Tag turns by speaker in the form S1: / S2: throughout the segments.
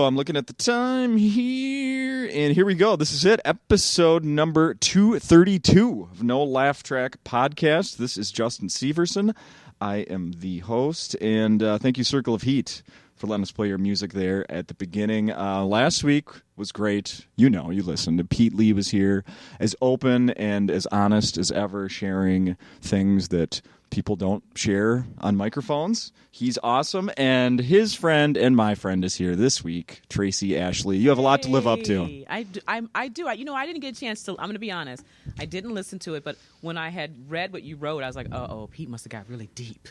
S1: go. I'm looking at the time here, and here we go. This is it, episode number 232 of No Laugh Track Podcast. This is Justin Severson. I am the host, and thank you, Circle of Heat, for letting us play your music there at the beginning. Last week was great. You know, you listened. Pete Lee was here, as open and as honest as ever, sharing things that people don't share on microphones. He's awesome, and his friend and my friend is here this week, Tracey Ashley. You have a lot to live up to.
S2: I do. I didn't get a chance to. I'm going to be honest. I didn't listen to it, but when I had read what you wrote, I was like, oh, Pete must have got really deep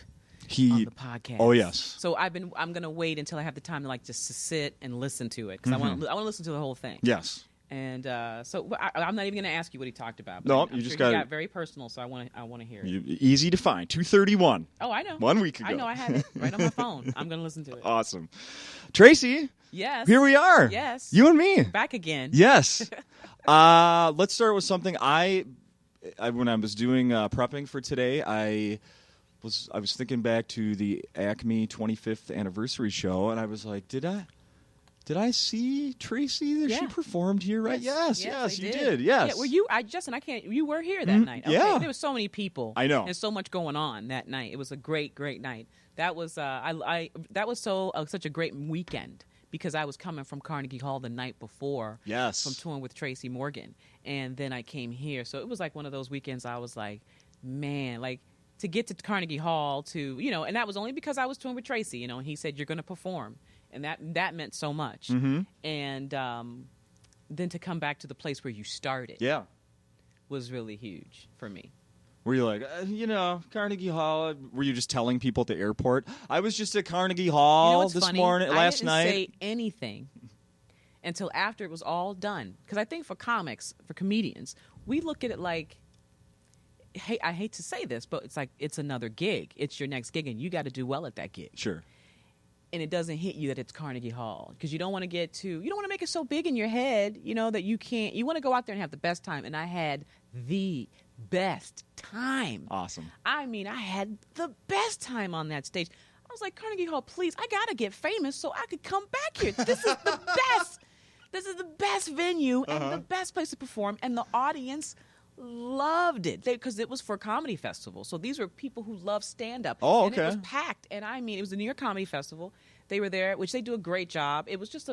S2: on the podcast.
S1: Oh, yes.
S2: So I'm going to wait until I have the time to just to sit and listen to it because I want to listen to the whole thing.
S1: Yes.
S2: And so I'm not even going to ask you what he talked about.
S1: No,
S2: I'm
S1: you just
S2: got very personal, so I want to hear it.
S1: Easy to find. 231.
S2: Oh, I know.
S1: 1 week ago.
S2: I know. I have it right on my phone. I'm going to listen to it.
S1: Awesome. Tracey.
S2: Yes.
S1: Here we are.
S2: Yes.
S1: You and me.
S2: Back again.
S1: Yes. Let's start with something I when I was doing prepping for today, I was thinking back to the Acme 25th anniversary show, and I was like, did I see Tracey?
S2: Yeah.
S1: She performed here, right? Yes, you did. Yes.
S2: Yeah, you were here that night. Okay.
S1: Yeah.
S2: There was so many people.
S1: I know.
S2: And so much going on that night. It was a great, great night. That was such a great weekend because I was coming from Carnegie Hall the night before.
S1: Yes.
S2: From touring with Tracy Morgan. And then I came here. So it was like one of those weekends I was like, man, to get to Carnegie Hall and that was only because I was touring with Tracy, and he said, you're going to perform. And that meant so much.
S1: Mm-hmm.
S2: And then to come back to the place where you started was really huge for me.
S1: Were you like, Carnegie Hall? Were you just telling people at the airport? I was just at Carnegie Hall last night.
S2: I didn't say anything until after it was all done. Because I think for comedians, we look at it like, hey, I hate to say this, but it's like it's another gig. It's your next gig, and you got to do well at that gig.
S1: Sure.
S2: And it doesn't hit you that it's Carnegie Hall because you don't want to make it so big in your head, that you can't. You want to go out there and have the best time. And I had the best time.
S1: Awesome.
S2: I mean, I had the best time on that stage. I was like, Carnegie Hall, please, I got to get famous so I could come back here. This is the best. This is the best venue and the best place to perform. And the audience loved it because it was for a comedy festival. So these were people who love stand-up.
S1: Oh,
S2: and
S1: okay.
S2: it was packed. And I mean, it was the New York Comedy Festival. They were there, which they do a great job. It was just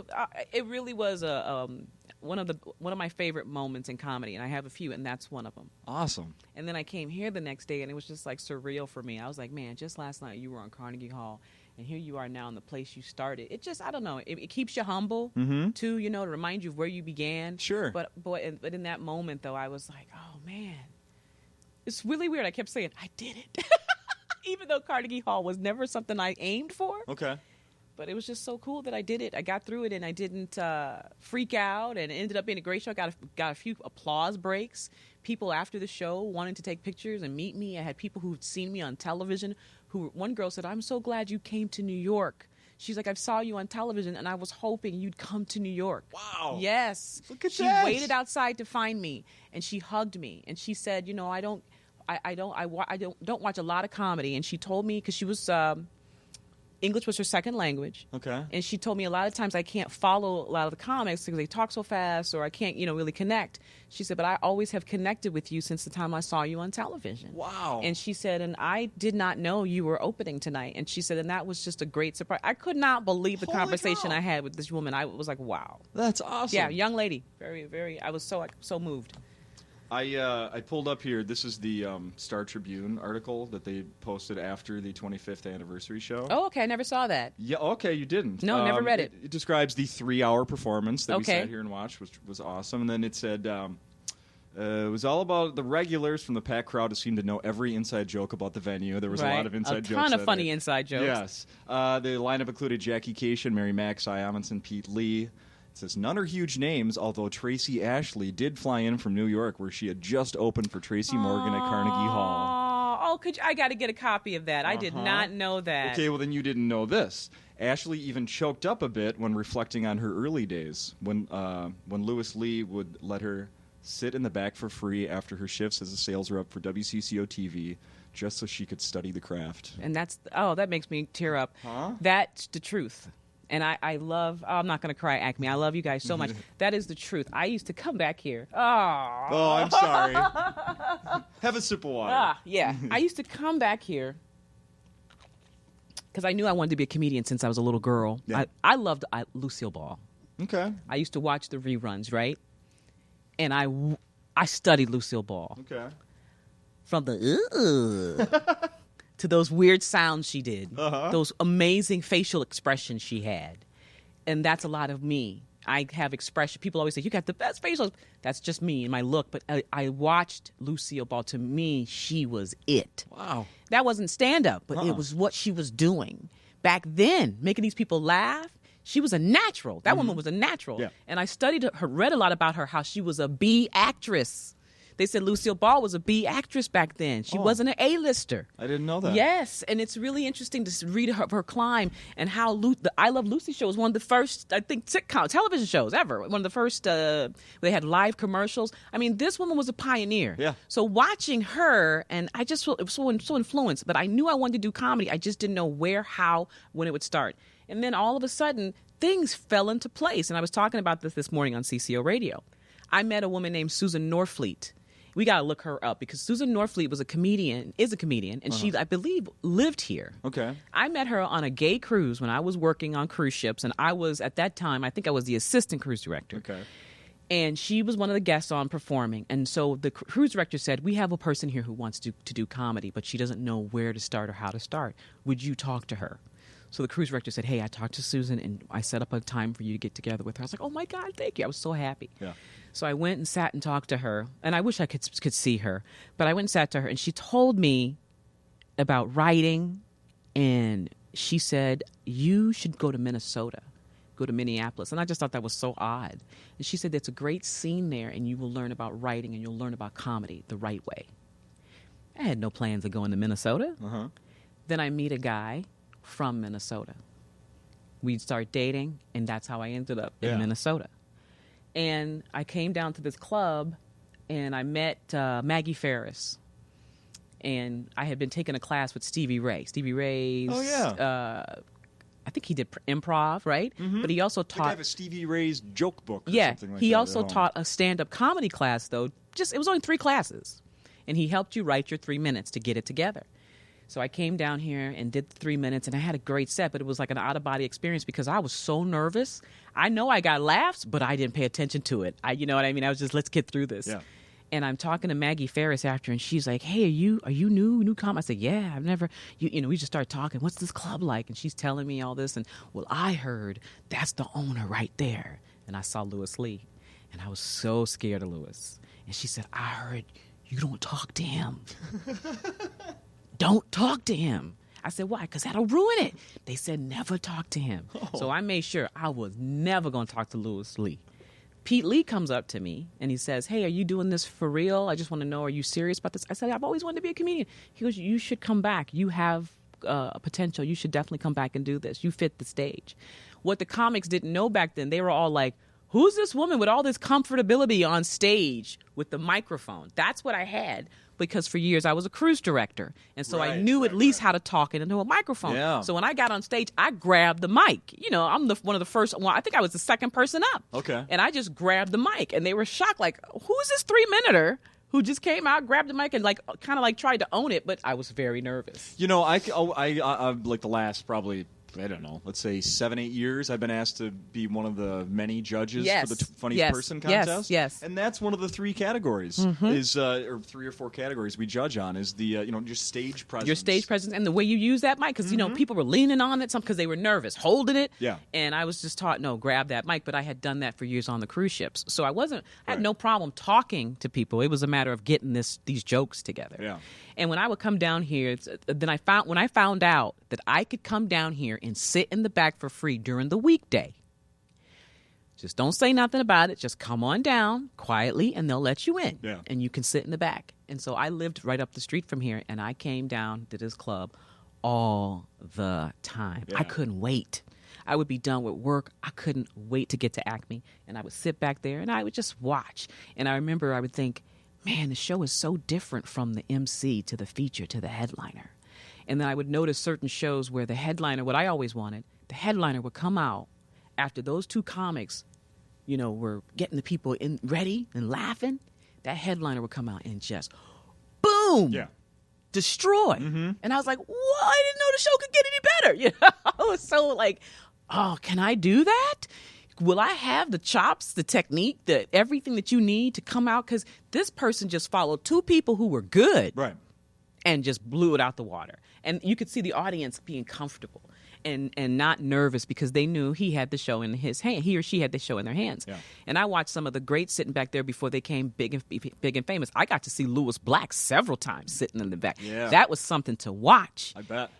S2: it really was one of my favorite moments in comedy, and I have a few, and that's one of them.
S1: Awesome.
S2: And then I came here the next day, and it was just like surreal for me. I was like, man, just last night you were on Carnegie Hall, and here you are now in the place you started. It just, I don't know, it keeps you humble, too, to remind you of where you began.
S1: Sure.
S2: But in that moment, though, I was like, oh, man. It's really weird. I kept saying, I did it. Even though Carnegie Hall was never something I aimed for.
S1: Okay.
S2: But it was just so cool that I did it. I got through it, and I didn't freak out, and it ended up being a great show. I got a few applause breaks. People after the show wanting to take pictures and meet me. I had people who'd seen me on television. One girl said, I'm so glad you came to New York. She's like, I saw you on television, and I was hoping you'd come to New York.
S1: Wow.
S2: Yes.
S1: Look at
S2: she
S1: that.
S2: She waited outside to find me, and she hugged me, and she said, I don't watch a lot of comedy. And she told me, because she was English was her second language.
S1: Okay.
S2: And she told me a lot of times I can't follow a lot of the comics because they talk so fast or I can't, really connect. She said, but I always have connected with you since the time I saw you on television.
S1: Wow.
S2: And she said, and I did not know you were opening tonight. And she said, and that was just a great surprise. I could not believe the
S1: Holy
S2: conversation
S1: cow.
S2: I had with this woman. I was like, wow.
S1: That's awesome.
S2: Yeah, young lady. Very, very, I was so moved.
S1: I pulled up here. This is the Star Tribune article that they posted after the 25th anniversary show.
S2: Oh, okay. I never saw that.
S1: Yeah, okay, you didn't.
S2: No, never read it.
S1: It describes the 3-hour performance that we
S2: Okay.
S1: sat here and watched, which was awesome. And then it said it was all about the regulars from the packed crowd who seemed to know every inside joke about the venue. There was a lot of inside jokes.
S2: A ton of funny inside jokes.
S1: Yes. The lineup included Jackie Cation, Mary Mack, Cy Amundsen, Pete Lee. It says none are huge names, although Tracey Ashley did fly in from New York, where she had just opened for Tracy Morgan at Carnegie Hall.
S2: Oh, I got to get a copy of that. I did not know that.
S1: Okay, well then you didn't know this. Ashley even choked up a bit when reflecting on her early days, when Louis Lee would let her sit in the back for free after her shifts as a sales rep for WCCO TV, just so she could study the craft.
S2: And that makes me tear up.
S1: Huh?
S2: That's the truth. And I love, I'm not going to cry, Acme. I love you guys so much. That is the truth. I used to come back here. Oh,
S1: I'm sorry. Have a sip of water.
S2: Yeah. I used to come back here because I knew I wanted to be a comedian since I was a little girl.
S1: Yeah.
S2: I loved Lucille Ball.
S1: Okay.
S2: I used to watch the reruns, right? And I studied Lucille Ball.
S1: Okay.
S2: From the to those weird sounds she did, those amazing facial expressions she had. And that's a lot of me. I have expression. People always say, you got the best facials. That's just me and my look. But I watched Lucille Ball. To me, she was it.
S1: Wow.
S2: That wasn't stand-up, but it was what she was doing. Back then, making these people laugh, she was a natural. That woman was a natural.
S1: Yeah.
S2: And I studied her, read a lot about her, how she was a B actress. They said Lucille Ball was a B actress back then. She wasn't an A-lister.
S1: I didn't know that.
S2: Yes, and it's really interesting to read her climb and how the I Love Lucy show was one of the first, I think, sitcom television shows ever. One of the first, they had live commercials. I mean, this woman was a pioneer.
S1: Yeah.
S2: So watching her, and I just felt it was so influenced, but I knew I wanted to do comedy. I just didn't know where, how, when it would start. And then all of a sudden, things fell into place. And I was talking about this morning on CCO Radio. I met a woman named Susan Norfleet. We got to look her up because Susan Norfleet is a comedian, and she, I believe, lived here.
S1: Okay.
S2: I met her on a gay cruise when I was working on cruise ships, and I was, at that time, I think I was the assistant cruise director.
S1: Okay.
S2: And she was one of the guests on performing. And so the cruise director said, we have a person here who wants to do comedy, but she doesn't know where to start or how to start. Would you talk to her? So the cruise director said, hey, I talked to Susan, and I set up a time for you to get together with her. I was like, oh, my God, thank you. I was so happy.
S1: Yeah.
S2: So I went and sat and talked to her, and I wish I could see her. But I went and sat to her, and she told me about writing, and she said, you should go to Minnesota, go to Minneapolis. And I just thought that was so odd. And she said, there's a great scene there, and you will learn about writing, and you'll learn about comedy the right way. I had no plans of going to Minnesota. Then I meet a guy from Minnesota. We'd start dating, and that's how I ended up in Minnesota. And I came down to this club, and I met Maggie Ferris. And I had been taking a class with Stevie Ray. Stevie Ray's...
S1: Oh, yeah.
S2: I think he did improv, right? But he also taught...
S1: I have a Stevie Ray's joke book or something like that.
S2: He also taught a stand-up comedy class, though. It was only 3 classes. And he helped you write your 3 minutes to get it together. So I came down here and did the 3 minutes, and I had a great set, but it was like an out-of-body experience because I was so nervous. I know I got laughs, but I didn't pay attention to it. You know what I mean? I was just, let's get through this. Yeah. And I'm talking to Maggie Ferris after, and she's like, hey, are you new comic? I said, yeah, I've never, you know, we just started talking. What's this club like? And she's telling me all this. And, well, I heard that's the owner right there. And I saw Louis Lee, and I was so scared of Louis. And she said, I heard you don't talk to him. Don't talk to him. I said, why? Because that'll ruin it. They said, never talk to him. So I made sure I was never going to talk to Louis Lee. Pete Lee comes up to me, and he says, hey, are you doing this for real? I just want to know, are you serious about this? I said, I've always wanted to be a comedian. He goes, you should come back. You have a potential. You should definitely come back and do this. You fit the stage. What the comics didn't know back then, they were all like, who's this woman with all this comfortability on stage with the microphone? That's what I had. Because for years I was a cruise director. And so I knew at least how to talk into a microphone. Yeah. So when I got on stage, I grabbed the mic. You know, I'm one of the first, well, I think I was the second person up.
S1: Okay.
S2: And I just grabbed the mic. And they were shocked, like, who's this 3-minuter who just came out, grabbed the mic, and kind of tried to own it? But I was very nervous.
S1: You know, I like the last probably, I don't know, let's say 7-8 years, I've been asked to be one of the many judges for the funniest person contest.
S2: Yes.
S1: And that's one of the 3 categories, or 3 or 4 categories we judge on, is the, your stage presence.
S2: Your stage presence and the way you use that mic, because, people were leaning on it because they were nervous, holding it.
S1: Yeah.
S2: And I was just taught, no, grab that mic, but I had done that for years on the cruise ships. So I had no problem talking to people. It was a matter of getting these jokes together.
S1: Yeah.
S2: And when I would come down here, when I found out that I could come down here and sit in the back for free during the weekday, just don't say nothing about it. Just come on down quietly, and they'll let you in.
S1: Yeah.
S2: And you can sit in the back. And so I lived right up the street from here, and I came down to this club all the time.
S1: Yeah.
S2: I couldn't wait. I would be done with work. I couldn't wait to get to Acme, and I would sit back there, and I would just watch. And I remember I would think, man, the show is so different from the MC to the feature to the headliner. And then I would notice certain shows where the headliner, what I always wanted, the headliner would come out after those two comics, were getting the people in ready and laughing. That headliner would come out and just boom, destroy.
S1: Mm-hmm.
S2: And I was like, "Whoa, I didn't know the show could get any better." I was so like, "Oh, can I do that? Will I have the chops, the technique, everything that you need to come out?" Because this person just followed two people who were good,
S1: Right.
S2: and just blew it out the water. And you could see the audience being comfortable and not nervous because they knew he had the show in his hand. He or she had the show in their hands.
S1: Yeah.
S2: And I watched some of the greats sitting back there before they came big and famous. I got to see Louis Black several times sitting in the back.
S1: Yeah.
S2: That was something to watch.
S1: I bet.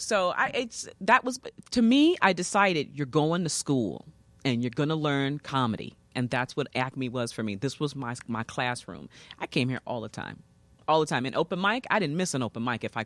S2: So to me, I decided you're going to school and you're going to learn comedy. And that's what Acme was for me. This was my classroom. I came here all the time. All the time. And open mic, I didn't miss an open mic if I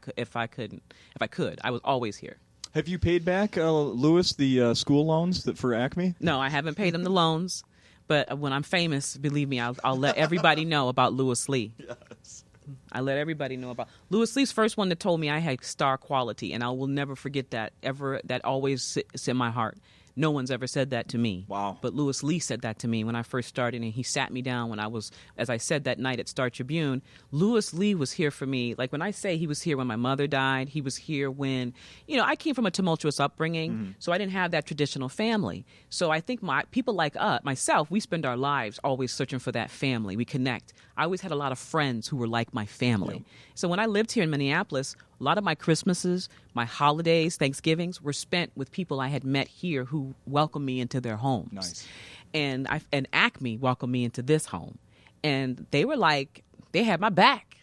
S2: could. I was always here.
S1: Have you paid back, Lewis, the school loans for Acme?
S2: No, I haven't paid him the loans. But when I'm famous, believe me, I'll let everybody know about Louis Lee.
S1: Yes.
S2: I let everybody know about Louis Lee's first one that told me I had star quality, and I will never forget that. That always sits in my heart. No one's ever said that to me.
S1: Wow.
S2: But Louis Lee said that to me when I first started, and he sat me down when I was, as I said that night at Star Tribune, Louis Lee was here for me. Like when I say he was here when my mother died, he was here when, I came from a tumultuous upbringing, so I didn't have that traditional family. So I think people like myself, we spend our lives always searching for that family. We connect. I always had a lot of friends who were like my family.
S1: Yep.
S2: So when I lived here in Minneapolis, a lot of my Christmases, my holidays, Thanksgivings were spent with people I had met here who welcomed me into their homes.
S1: Nice.
S2: And Acme welcomed me into this home. And they were like, they had my back.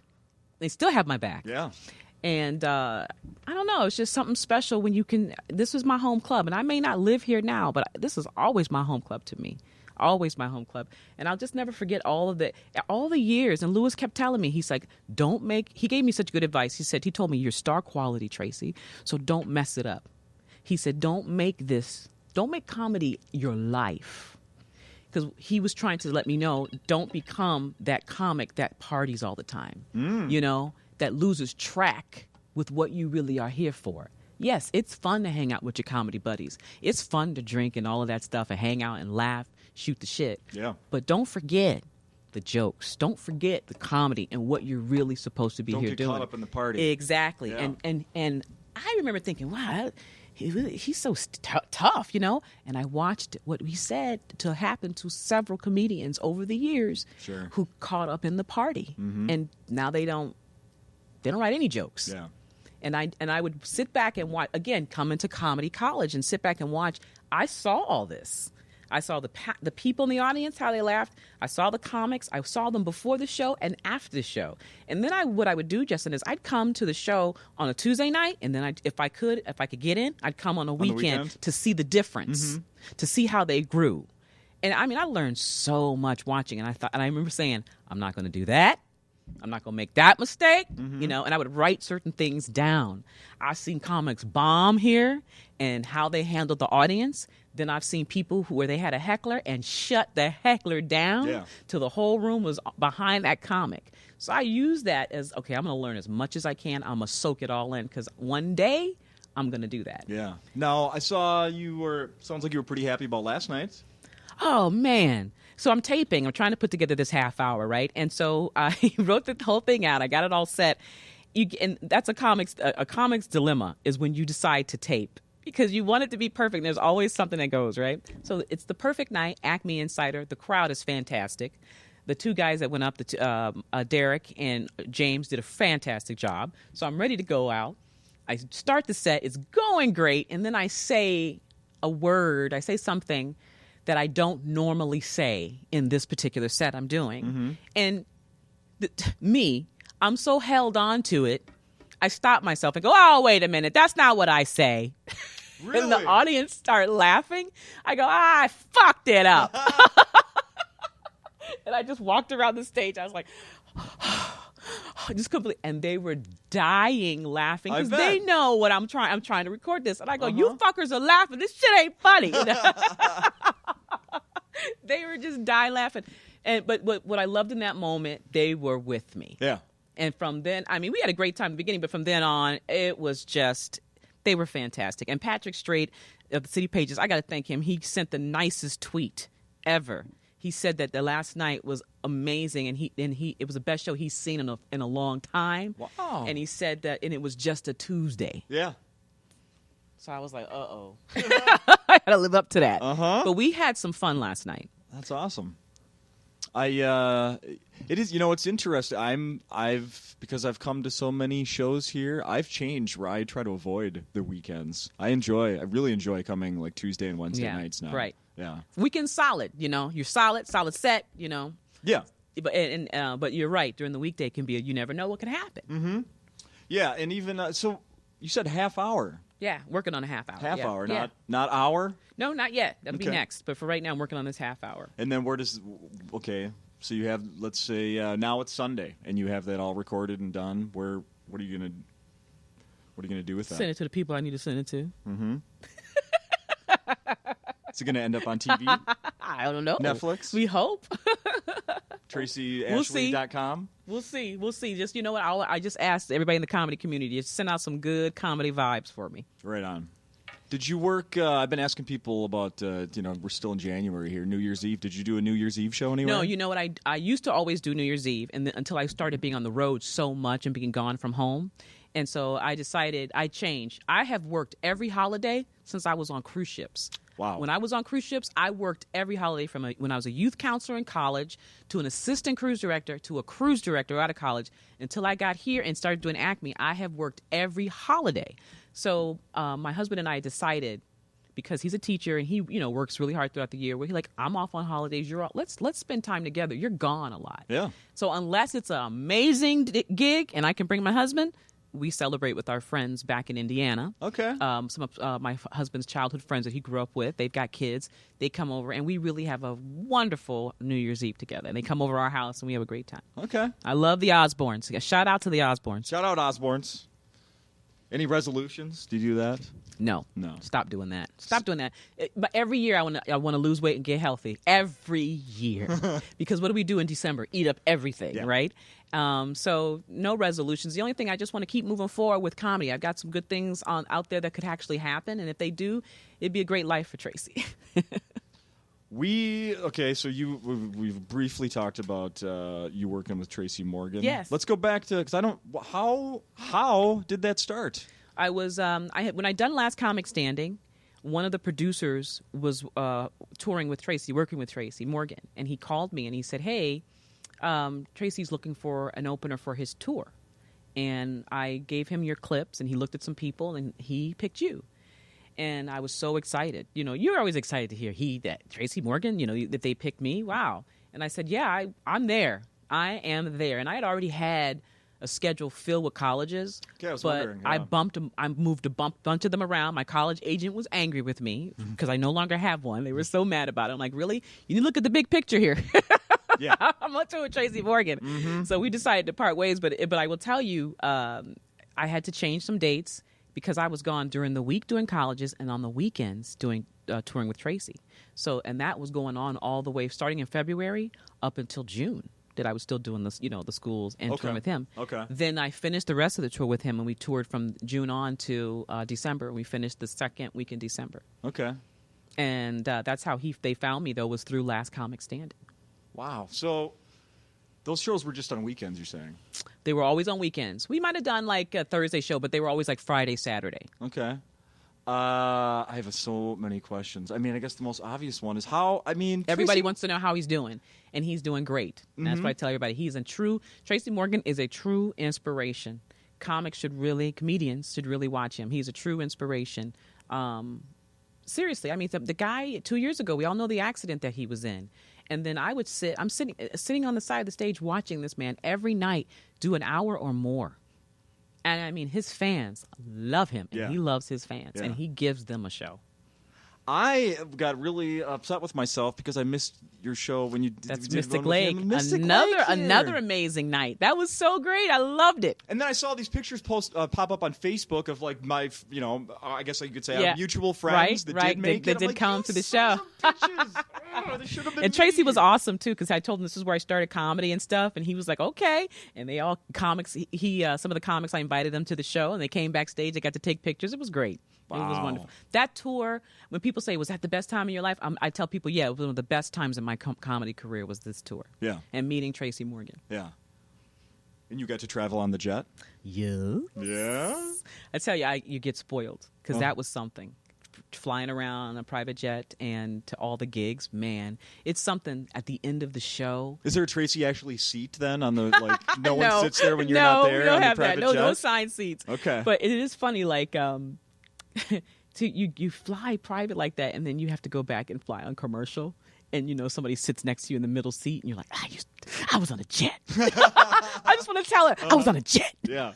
S2: They still have my back.
S1: Yeah.
S2: And I don't know, it's just something special when this is my home club. And I may not live here now, but this is always my home club to me. Always my home club. And I'll just never forget all the years. And Louis kept telling me, he's like, he gave me such good advice. He told me, you're star quality, Tracy, so don't mess it up. He said, don't make comedy your life. Because he was trying to let me know, don't become that comic that parties all the time, that loses track with what you really are here for. Yes, it's fun to hang out with your comedy buddies. It's fun to drink and all of that stuff and hang out and laugh, shoot the shit.
S1: Yeah.
S2: But don't forget the jokes. Don't forget the comedy and what you're really supposed to be here doing.
S1: Don't get caught up in the party.
S2: Exactly.
S1: Yeah.
S2: And I remember thinking, wow, he's so tough, And I watched what he said to happen to several comedians over the years who caught up in the party. Mm-hmm. And now they don't write any jokes.
S1: Yeah.
S2: And I would sit back and watch, again, come into comedy college and sit back and watch. I saw all this. I saw the people in the audience, how they laughed. I saw the comics. I saw them before the show and after the show. And then what I would do, Justin, is I'd come to the show on a Tuesday night, and then if I could get in, I'd come on a weekend to see the difference, to see how they grew. And I mean, I learned so much watching, and I remember saying, I'm not going to do that. I'm not going to make that mistake, and I would write certain things down. I've seen comics bomb here and how they handled the audience. Then I've seen people where they had a heckler and shut the heckler down till the whole room was behind that comic. So I use that as, okay, I'm going to learn as much as I can. I'm going to soak it all in because one day I'm going to do that.
S1: Yeah. Now, I saw sounds like you were pretty happy about last night's.
S2: Oh, man. So I'm taping. I'm trying to put together this half hour, right? And so I wrote the whole thing out. I got it all set. And that's a comic's dilemma is when you decide to tape because you want it to be perfect. There's always something that goes, right? So it's the perfect night, Acme Insider. The crowd is fantastic. The two guys that went up, Derek and James, did a fantastic job. So I'm ready to go out. I start the set. It's going great. And then I say a word. I say something that I don't normally say in this particular set I'm doing. Mm-hmm. And I'm so held on to it, I stop myself and go, oh, wait a minute, that's not what I say.
S1: Really?
S2: And the audience start laughing. I go, I fucked it up. And I just walked around the stage. I was like, just completely, and they were dying laughing because they know what I'm trying. I'm trying to record this, and I go, you fuckers are laughing. This shit ain't funny. They were just dying laughing, but what I loved in that moment, they were with me.
S1: Yeah.
S2: And from then, I mean, we had a great time at the beginning, but from then on, it was just They were fantastic. And Patrick Strait of the City Pages, I got to thank him. He sent the nicest tweet ever. He said that the last night was amazing, and it was the best show he's seen in a long time.
S1: Wow.
S2: And he said that, and it was just a Tuesday.
S1: Yeah.
S2: So I was like, uh-oh. I got to live up to that.
S1: Uh-huh.
S2: But we had some fun last night.
S1: That's awesome. It is, it's interesting. Because I've come to so many shows here, I've changed where I try to avoid the weekends. I really enjoy coming like Tuesday and Wednesday nights now.
S2: Right.
S1: Yeah.
S2: Weekend solid, you're solid set,
S1: Yeah.
S2: But you're right. During the weekday can be you never know what can happen.
S1: Mm-hmm. Yeah, and even so, you said half hour.
S2: Yeah, working on a half hour.
S1: Half hour,
S2: yeah.
S1: not hour.
S2: No, not yet. That'll be
S1: Okay.
S2: next. But for right now, I'm working on this half hour.
S1: And then so you have, let's say now it's Sunday, and you have that all recorded and done. What are you gonna do with that?
S2: Send it to the people I need to send it to.
S1: Mm-hmm. Is it gonna end up on TV?
S2: I don't know.
S1: Netflix?
S2: We hope.
S1: TracyAshley.com?
S2: We'll see. Just, you know what? I just asked everybody in the comedy community to send out some good comedy vibes for me.
S1: Right on. Did you work? I've been asking people about, we're still in January here, New Year's Eve. Did you do a New Year's Eve show anywhere?
S2: No, you know what? I used to always do New Year's Eve until I started being on the road so much and being gone from home. And so I decided I changed. I have worked every holiday since I was on cruise ships.
S1: Wow.
S2: When I was on cruise ships, I worked every holiday from when I was a youth counselor in college to an assistant cruise director to a cruise director out of college until I got here and started doing Acme. I have worked every holiday. So my husband and I decided, because he's a teacher and he works really hard throughout the year, where he's like, I'm off on holidays, you're off. Let's spend time together. You're gone a lot.
S1: Yeah.
S2: So unless it's an amazing gig and I can bring my husband, we celebrate with our friends back in Indiana.
S1: Okay.
S2: Some of my husband's childhood friends that he grew up with, they've got kids. They come over, and we really have a wonderful New Year's Eve together. And they come over our house, and we have a great time.
S1: Okay.
S2: I love the Osbournes. Shout out to the Osbournes.
S1: Shout out Osbournes. Any resolutions? Do you do that?
S2: No. Stop doing that. Stop doing that. But every year I want to lose weight and get healthy. Every year. Because what do we do in December? Eat up everything, right? So no resolutions. The only thing, I just want to keep moving forward with comedy. I've got some good things out there that could actually happen, and if they do, it'd be a great life for Tracy.
S1: So we've briefly talked about you working with Tracy Morgan.
S2: Yes.
S1: Let's go back to, because how did that start?
S2: I was when I done Last Comic Standing, one of the producers was touring with Tracy, working with Tracy Morgan, and he called me and he said, "Hey, Tracy's looking for an opener for his tour," and I gave him your clips, and he looked at some people, and he picked you. And I was so excited. You're always excited to hear that Tracy Morgan, that they picked me. Wow. And I said, yeah, I'm there. I am there. And I had already had a schedule filled with colleges.
S1: Okay, I was
S2: but
S1: wondering. Yeah.
S2: I moved a bunch of them around. My college agent was angry with me because I no longer have one. They were so mad about it. I'm like, really? You need to look at the big picture here.
S1: Yeah.
S2: I'm on tour with Tracy Morgan. Mm-hmm. So we decided to part ways. But I will tell you, I had to change some dates, because I was gone during the week doing colleges and on the weekends doing touring with Tracy. So, and that was going on all the way, starting in February up until June, that I was still doing this, the schools and touring with him.
S1: Okay.
S2: Then I finished the rest of the tour with him, and we toured from June on to December. We finished the second week in December.
S1: Okay.
S2: And that's how they found me, though, was through Last Comic Standing.
S1: Wow. So those shows were just on weekends, you're saying?
S2: They were always on weekends. We might have done like a Thursday show, but they were always like Friday, Saturday.
S1: Okay. I have so many questions. I mean, I guess the most obvious one is how,
S2: everybody wants to know how he's doing, and he's doing great. And that's what I tell everybody. Tracy Morgan is a true inspiration. Comedians should really watch him. He's a true inspiration. Seriously, the guy 2 years ago, we all know the accident that he was in. And then I'm sitting on the side of the stage watching this man every night do an hour or more. And his fans love him, and he loves his fans, and he gives them a show.
S1: I got really upset with myself because I missed your show when you did.
S2: That's Mystic Lake. Another amazing night. That was so great. I loved it.
S1: And then I saw these pictures pop up on Facebook of like my, I guess you could say our mutual friends that did make it.
S2: That did come to the show.
S1: Oh, this should have been
S2: And Tracy
S1: me.
S2: was awesome too, because I told him this is where I started comedy and stuff, and he was like, okay. And they all comics. He some of the comics, I invited them to the show, and they came backstage. They got to take pictures. It was great. It was
S1: Wow.
S2: wonderful. That tour, when people say, was that the best time in your life? I tell people, yeah, it was one of the best times in my comedy career was this tour.
S1: Yeah.
S2: And meeting Tracy Morgan.
S1: Yeah. And you got to travel on the jet?
S2: Yeah.
S1: Yeah.
S2: I tell you, you get spoiled because that was something. Flying around on a private jet and to all the gigs, man, it's something at the end of the show.
S1: Is there a Tracey Ashley seat then on the, like, no one
S2: No.
S1: sits there when you're
S2: No,
S1: not there
S2: we don't
S1: on the
S2: have that.
S1: private
S2: No,
S1: jet?
S2: no assigned seats.
S1: Okay.
S2: But it is funny, like, you fly private like that, and then you have to go back and fly on commercial. And, you know, somebody sits next to you in the middle seat, and you're like, I was on a jet. I just want to tell her, I was on a jet.
S1: Yeah.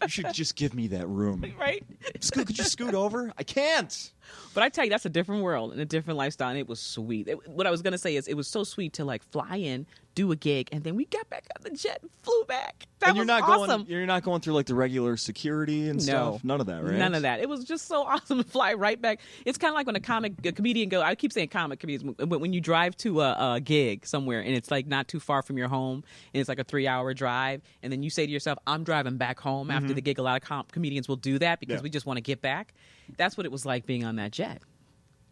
S1: You should just give me that room.
S2: Right?
S1: Could you scoot over? I can't.
S2: But I tell you, that's a different world and a different lifestyle, and it was sweet. What I was going to say is it was so sweet to, like, fly in, do a gig, and then we got back on the jet and flew back. That
S1: And you're
S2: was
S1: not
S2: awesome.
S1: you're not going through like the regular security and stuff. None of that, right?
S2: None of that. It was just so awesome to fly right back. It's kind of like when a comedian goes. I keep saying comedians, but when you drive to a gig somewhere and it's like not too far from your home and it's like a 3-hour drive, and then you say to yourself, "I'm driving back home after the gig." A lot of comedians will do that because we just want to get back. That's what it was like being on that jet.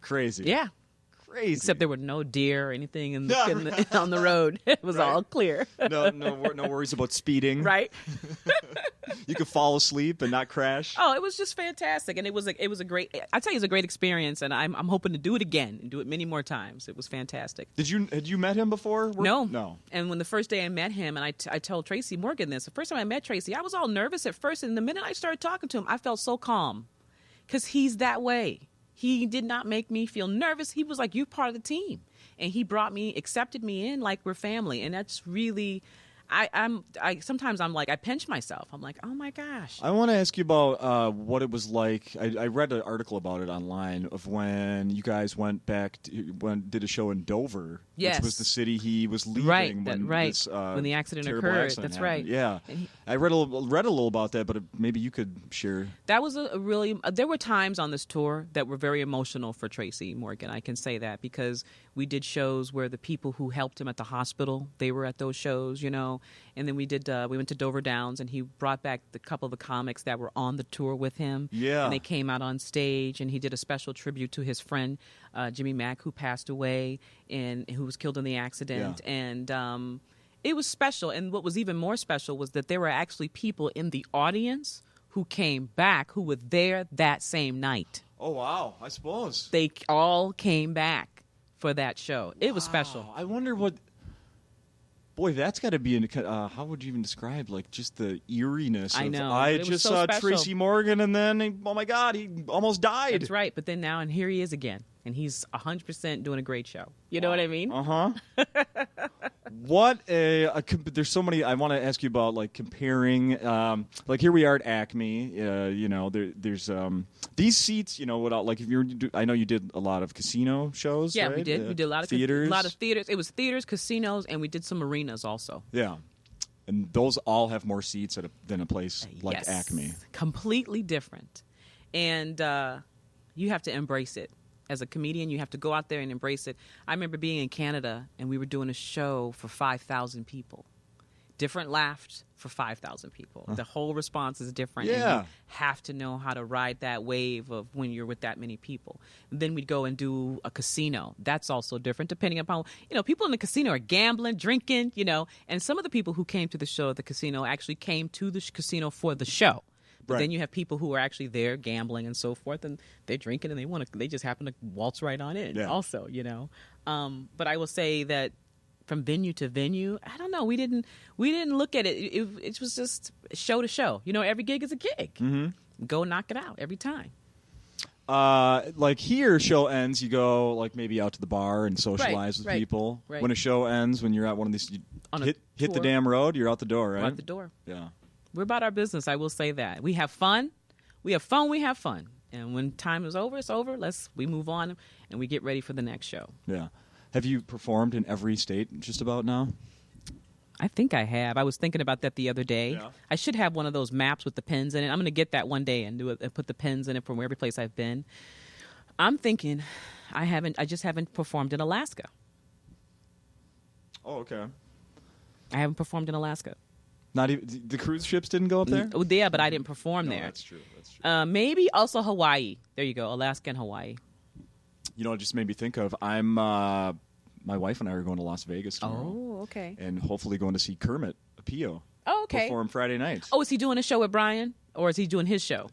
S1: Crazy.
S2: Yeah.
S1: Crazy.
S2: Except there were no deer or anything on the road. It was all clear.
S1: no worries about speeding.
S2: Right?
S1: You could fall asleep and not crash.
S2: Oh, it was just fantastic, and it was a great. I tell you, it's a great experience, and I'm hoping to do it again and do it many more times. It was fantastic.
S1: Had you met him before?
S2: No. And when the first day I met him, and I told Tracy Morgan this, the first time I met Tracy, I was all nervous at first, and the minute I started talking to him, I felt so calm, because he's that way. He did not make me feel nervous. He was like, "You're part of the team," and he accepted me in like we're family, and that's really. Sometimes I'm like, I pinch myself. I'm like, oh my gosh.
S1: I want to ask you about what it was like. I read an article about it online of when you guys went back, did a show in Dover,
S2: Yes.
S1: which was the city he was leaving when this
S2: when the accident
S1: terrible
S2: occurred.
S1: accident
S2: That's
S1: happened.
S2: right.
S1: Yeah, I read a little about that, but maybe you could share.
S2: That was a really. There were times on this tour that were very emotional for Tracy Morgan. I can say that because we did shows where the people who helped him at the hospital, they were at those shows, you know. And then we went to Dover Downs, and he brought back the couple of the comics that were on the tour with him.
S1: Yeah.
S2: And they came out on stage, and he did a special tribute to his friend, Jimmy Mack, who passed away and who was killed in the accident.
S1: Yeah.
S2: And it was special. And what was even more special was that there were actually people in the audience who came back who were there that same night.
S1: Oh wow! I suppose
S2: They all came back for that show. It was special.
S1: I wonder what. Boy, that's got to be how would you even describe like just the eeriness?
S2: I know.
S1: I
S2: It was
S1: just
S2: so
S1: saw
S2: special.
S1: Tracy Morgan, and then oh my God, he almost died.
S2: That's right. But then now, and here he is again. And he's 100% doing a great show. You know what I mean?
S1: What there's so many. I want to ask you about like comparing. Like here we are at Acme. You know, there's these seats. You know, without like if you're. I know you did a lot of casino shows.
S2: Yeah,
S1: right?
S2: we did. We did a lot of
S1: theaters.
S2: A lot of theaters. It was theaters, casinos, and we did some arenas also.
S1: Yeah, and those all have more seats than a place like
S2: Yes.
S1: Acme.
S2: Completely different, and you have to embrace it. As a comedian, you have to go out there and embrace it. I remember being in Canada, and we were doing a show for 5,000 people. Different laughs for 5,000 people. The whole response is different.
S1: Yeah.
S2: And you have to know how to ride that wave of when you're with that many people. And then we'd go and do a casino. That's also different depending upon, you know, people in the casino are gambling, drinking, you know. And some of the people who came to the show at the casino actually came to the casino for the show. But then you have people who are actually there gambling and so forth, and they're drinking and they just happen to waltz right on in.
S1: Yeah.
S2: Also, you know. But I will say that from venue to venue, I don't know. We didn't look at it. It was just show to show. You know, every gig is a gig. Mm-hmm. Go knock it out every time.
S1: Like here, show ends, you go like maybe out to the bar and socialize with people.
S2: Right.
S1: When a show ends, when you're at one of these, you
S2: On a
S1: hit the
S2: tour.
S1: damn road, you're out the door, right?
S2: Out the door.
S1: Yeah.
S2: We're about our business. I will say that. We have fun. We have fun. And when time is over, it's over. We move on and we get ready for the next show.
S1: Yeah. Have you performed in every state just about now?
S2: I think I have. I was thinking about that the other day.
S1: Yeah.
S2: I should have one of those maps with the pins in it. I'm going to get that one day and do it and put the pins in it from every place I've been. I'm thinking I just haven't performed in Alaska.
S1: Oh, okay.
S2: I haven't performed in Alaska.
S1: Not even the cruise ships didn't go up there?
S2: Oh, yeah, but I didn't perform there.
S1: That's true. That's true.
S2: Maybe also Hawaii. There you go, Alaska and Hawaii.
S1: You know, it just made me think of my wife and I are going to Las Vegas tomorrow.
S2: Oh, okay.
S1: And hopefully going to see Kermit Apio.
S2: Oh, okay.
S1: Perform Friday night.
S2: Oh, is he doing a show with Brian, or is he doing his show?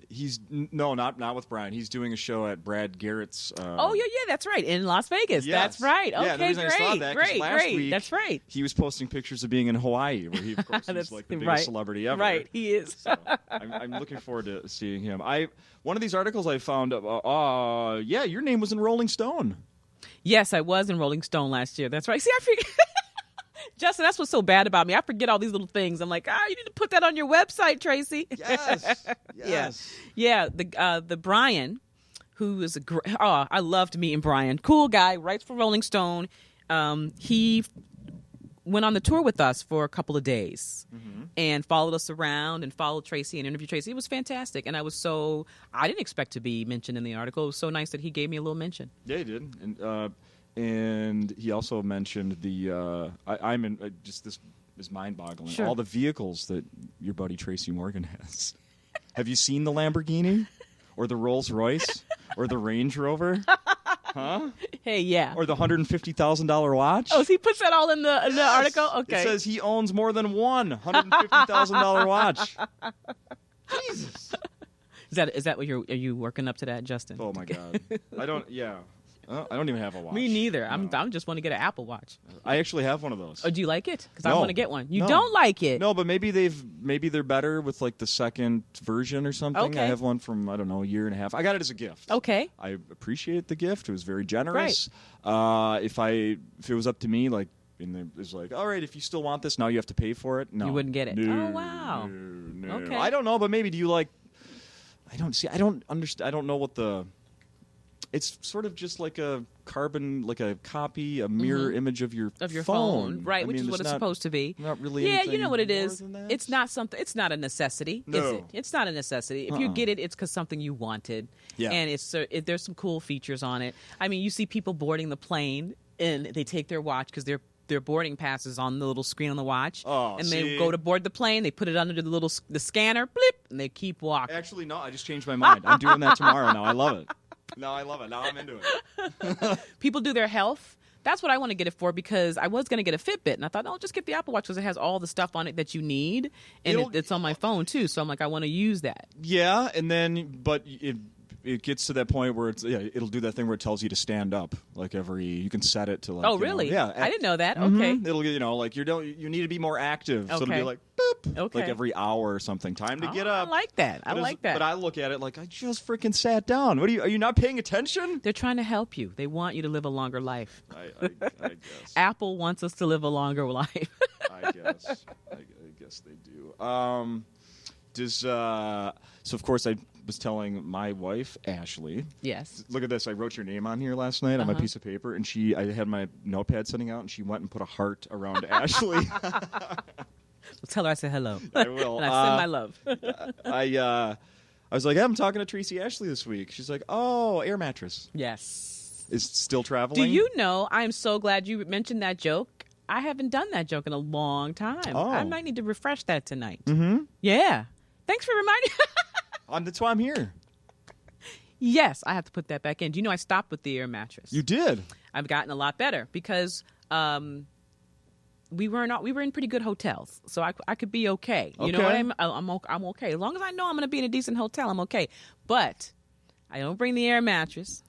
S1: Not with Brian. He's doing a show at Brad Garrett's.
S2: Oh yeah, that's right, in Las Vegas.
S1: Yes.
S2: That's right. Okay,
S1: yeah, the reason I saw that, 'cause last week,
S2: That's right.
S1: He was posting pictures of being in Hawaii, where he, of course, is like the biggest celebrity ever.
S2: Right, he is.
S1: So I'm looking forward to seeing him. One of these articles I found. Yeah, your name was in Rolling Stone.
S2: Yes, I was in Rolling Stone last year. That's right. See, I forget. Justin, that's what's so bad about me. I forget all these little things. I'm like, you need to put that on your website, Tracy.
S1: Yes.
S2: Yeah. The Brian, who is I loved meeting Brian. Cool guy, writes for Rolling Stone. He went on the tour with us for a couple of days and followed us around and followed Tracy and interviewed Tracy. It was fantastic. And I didn't expect to be mentioned in the article. It was so nice that he gave me a little mention.
S1: Yeah, he did. And he also mentioned I'm in just this is mind-boggling.
S2: Sure.
S1: All the vehicles that your buddy Tracy Morgan has. Have you seen the Lamborghini, or the Rolls Royce, or the Range Rover? Huh?
S2: Hey, yeah.
S1: Or the $150,000 watch?
S2: Oh, so he puts that all in the article? Okay.
S1: It says he owns more than one $150,000 watch. Jesus.
S2: Is that what are you working up to that, Justin?
S1: Oh my God. I don't even have a watch.
S2: Me neither.
S1: No.
S2: I'm just want to get an Apple Watch.
S1: I actually have one of those.
S2: Oh, do you like it? Because I
S1: No.
S2: want to get one. You
S1: No.
S2: don't like it?
S1: No, but maybe they're better with like the second version or something.
S2: Okay.
S1: I have one from, I don't know, a year and a half. I got it as a gift.
S2: Okay.
S1: I appreciate the gift. It was very generous. If it was up to me, like, and it was like, all right, if you still want this, now you have to pay for it. No,
S2: You wouldn't get it.
S1: No,
S2: Oh, wow.
S1: No.
S2: Okay.
S1: I don't know, but maybe do you like? I don't understand. I don't know what the. It's sort of just like a carbon, like a copy, a mirror image of your
S2: phone, right?
S1: I
S2: Which
S1: mean,
S2: is what it's supposed to be.
S1: Not really.
S2: Yeah, you
S1: anything
S2: know what it
S1: more
S2: is.
S1: than that.
S2: It's not something. It's not a necessity, is
S1: No.
S2: it? It's not a necessity. If you get it, it's because something you wanted.
S1: Yeah.
S2: And there's some cool features on it. I mean, you see people boarding the plane and they take their watch because their boarding pass is on the little screen on the watch.
S1: Oh,
S2: and
S1: see?
S2: they go to board the plane. They put it under the scanner, blip, and they keep walking.
S1: Actually, no. I just changed my mind. I'm doing that tomorrow. Now I love it. Now I'm into it.
S2: People do their health. That's what I want to get it for, because I was going to get a Fitbit, and I thought, just get the Apple Watch because it has all the stuff on it that you need, and it's on my phone too. So I'm like, I want to use that.
S1: Yeah, and then but it gets to that point where it'll do that thing where it tells you to stand up you can set it to like.
S2: Oh, really?
S1: Yeah,
S2: I didn't know that. Okay.
S1: It'll get like you need to be more active. So it'll be
S2: Okay.
S1: like boop,
S2: Okay.
S1: like every hour or something. Time to get up.
S2: I like that. I like that.
S1: But I look at it like I just freaking sat down. Are you not paying attention?
S2: They're trying to help you. They want you to live a longer life.
S1: I guess.
S2: Apple wants us to live a longer life.
S1: I guess they do. So of course I was telling my wife Ashley.
S2: Yes.
S1: Look at this. I wrote your name on here last night on my piece of paper, and I had my notepad sitting out, and she went and put a heart around Ashley.
S2: Tell her I said hello.
S1: I will.
S2: And I send my love.
S1: I was like, I'm talking to Tracey Ashley this week. She's like, oh, air mattress.
S2: Yes.
S1: Is still traveling?
S2: Do you know, I'm so glad you mentioned that joke. I haven't done that joke in a long time.
S1: Oh.
S2: I might need to refresh that tonight.
S1: Mm-hmm.
S2: Yeah. Thanks for reminding me.
S1: That's why I'm here.
S2: Yes, I have to put that back in. Do you know I stopped with the air mattress?
S1: You did.
S2: I've gotten a lot better because we were in pretty good hotels, so I could be okay. You know what I mean? I'm okay. As long as I know I'm going to be in a decent hotel, I'm okay. But I don't bring the air mattress.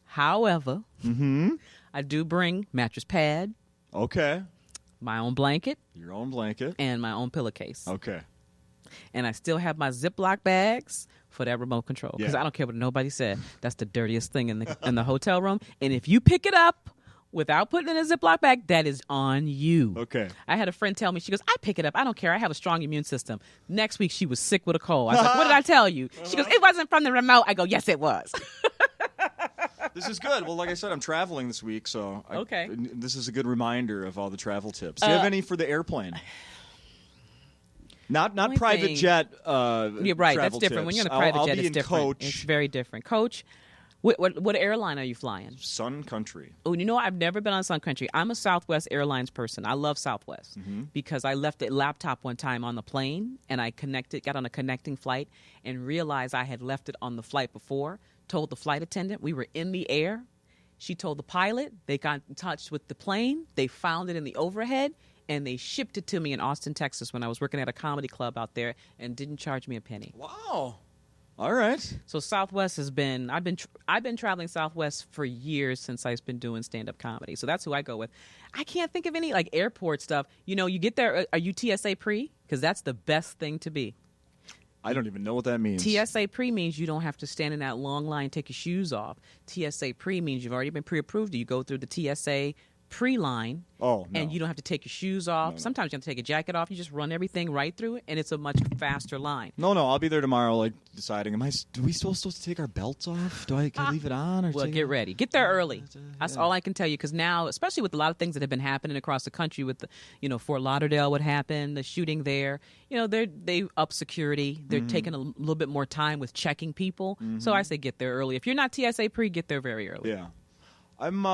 S2: However, I do bring mattress pad.
S1: Okay.
S2: My own blanket.
S1: Your own blanket.
S2: And my own pillowcase.
S1: Okay.
S2: And I still have my Ziploc bags for that remote control. Because I don't care what nobody said. That's the dirtiest thing in the hotel room. And if you pick it up without putting it in a Ziploc bag, that is on you.
S1: Okay.
S2: I had a friend tell me, she goes, I pick it up. I don't care. I have a strong immune system. Next week, she was sick with a cold. I was like, what did I tell you? She goes, it wasn't from the remote. I go, yes, it was.
S1: This is good. Well, like I said, I'm traveling this week, so this is a good reminder of all the travel tips. Do you have any for the airplane? Not private jet.
S2: You're right. That's different.
S1: Tips.
S2: When you're in a private jet,
S1: be
S2: it's
S1: in
S2: different.
S1: coach.
S2: It's very different. Coach, What airline are you flying?
S1: Sun Country.
S2: Oh, you know what? I've never been on Sun Country. I'm a Southwest Airlines person. I love Southwest because I left a laptop one time on the plane and I got on a connecting flight and realized I had left it on the flight before. Told the flight attendant we were in the air. She told the pilot. They got in touch with the plane. They found it in the overhead and they shipped it to me in Austin, Texas when I was working at a comedy club out there and didn't charge me a penny.
S1: Wow. All right.
S2: So Southwest I've been traveling Southwest for years since I've been doing stand-up comedy. So that's who I go with. I can't think of any like airport stuff. You know, you get there, are you TSA pre? Because that's the best thing to be.
S1: I don't even know what that means.
S2: TSA pre means you don't have to stand in that long line and take your shoes off. TSA pre means you've already been pre-approved. You go through the TSA pre-line, and you don't have to take your shoes off.
S1: No.
S2: Sometimes you have to take a jacket off. You just run everything right through it, and it's a much faster line.
S1: No, I'll be there tomorrow, like deciding, do we still supposed to take our belts off? Can I leave it on?
S2: Well, get ready. Get there early. That's all I can tell you, because now, especially with a lot of things that have been happening across the country with, Fort Lauderdale, what happened, the shooting there, they up security. They're taking a little bit more time with checking people. So I say get there early. If you're not TSA pre, get there very early.
S1: Yeah. I'm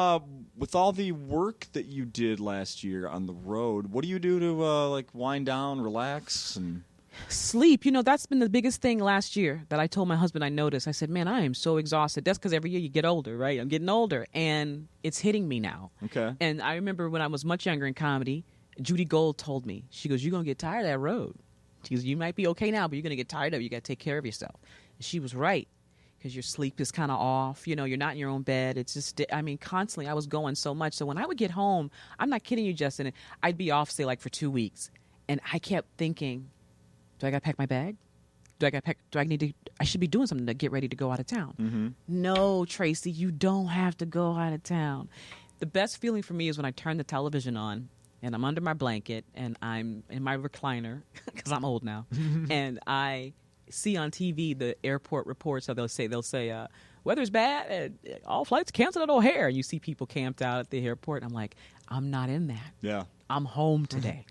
S1: with all the work that you did last year on the road. What do you do to wind down, relax, and
S2: sleep? That's been the biggest thing last year that I told my husband. I noticed. I said, "Man, I am so exhausted." That's because every year you get older, right? I'm getting older, and it's hitting me now.
S1: Okay.
S2: And I remember when I was much younger in comedy, Judy Gold told me, she goes, "You're gonna get tired of that road." She goes, "You might be okay now, but you're gonna get tired of it. You got to take care of yourself." And she was right. Because your sleep is kind of off. You're not in your own bed. It's just, constantly I was going so much. So when I would get home, I'm not kidding you, Justin, I'd be off, say, like for 2 weeks. And I kept thinking, do I got to pack my bag? I should be doing something to get ready to go out of town. No, Tracy, you don't have to go out of town. The best feeling for me is when I turn the television on and I'm under my blanket and I'm in my recliner, because I'm old now, and I see on TV the airport reports. So they'll say weather's bad and all flights canceled at O'Hare. And you see people camped out at the airport. And I'm like, I'm not in that.
S1: Yeah,
S2: I'm home today.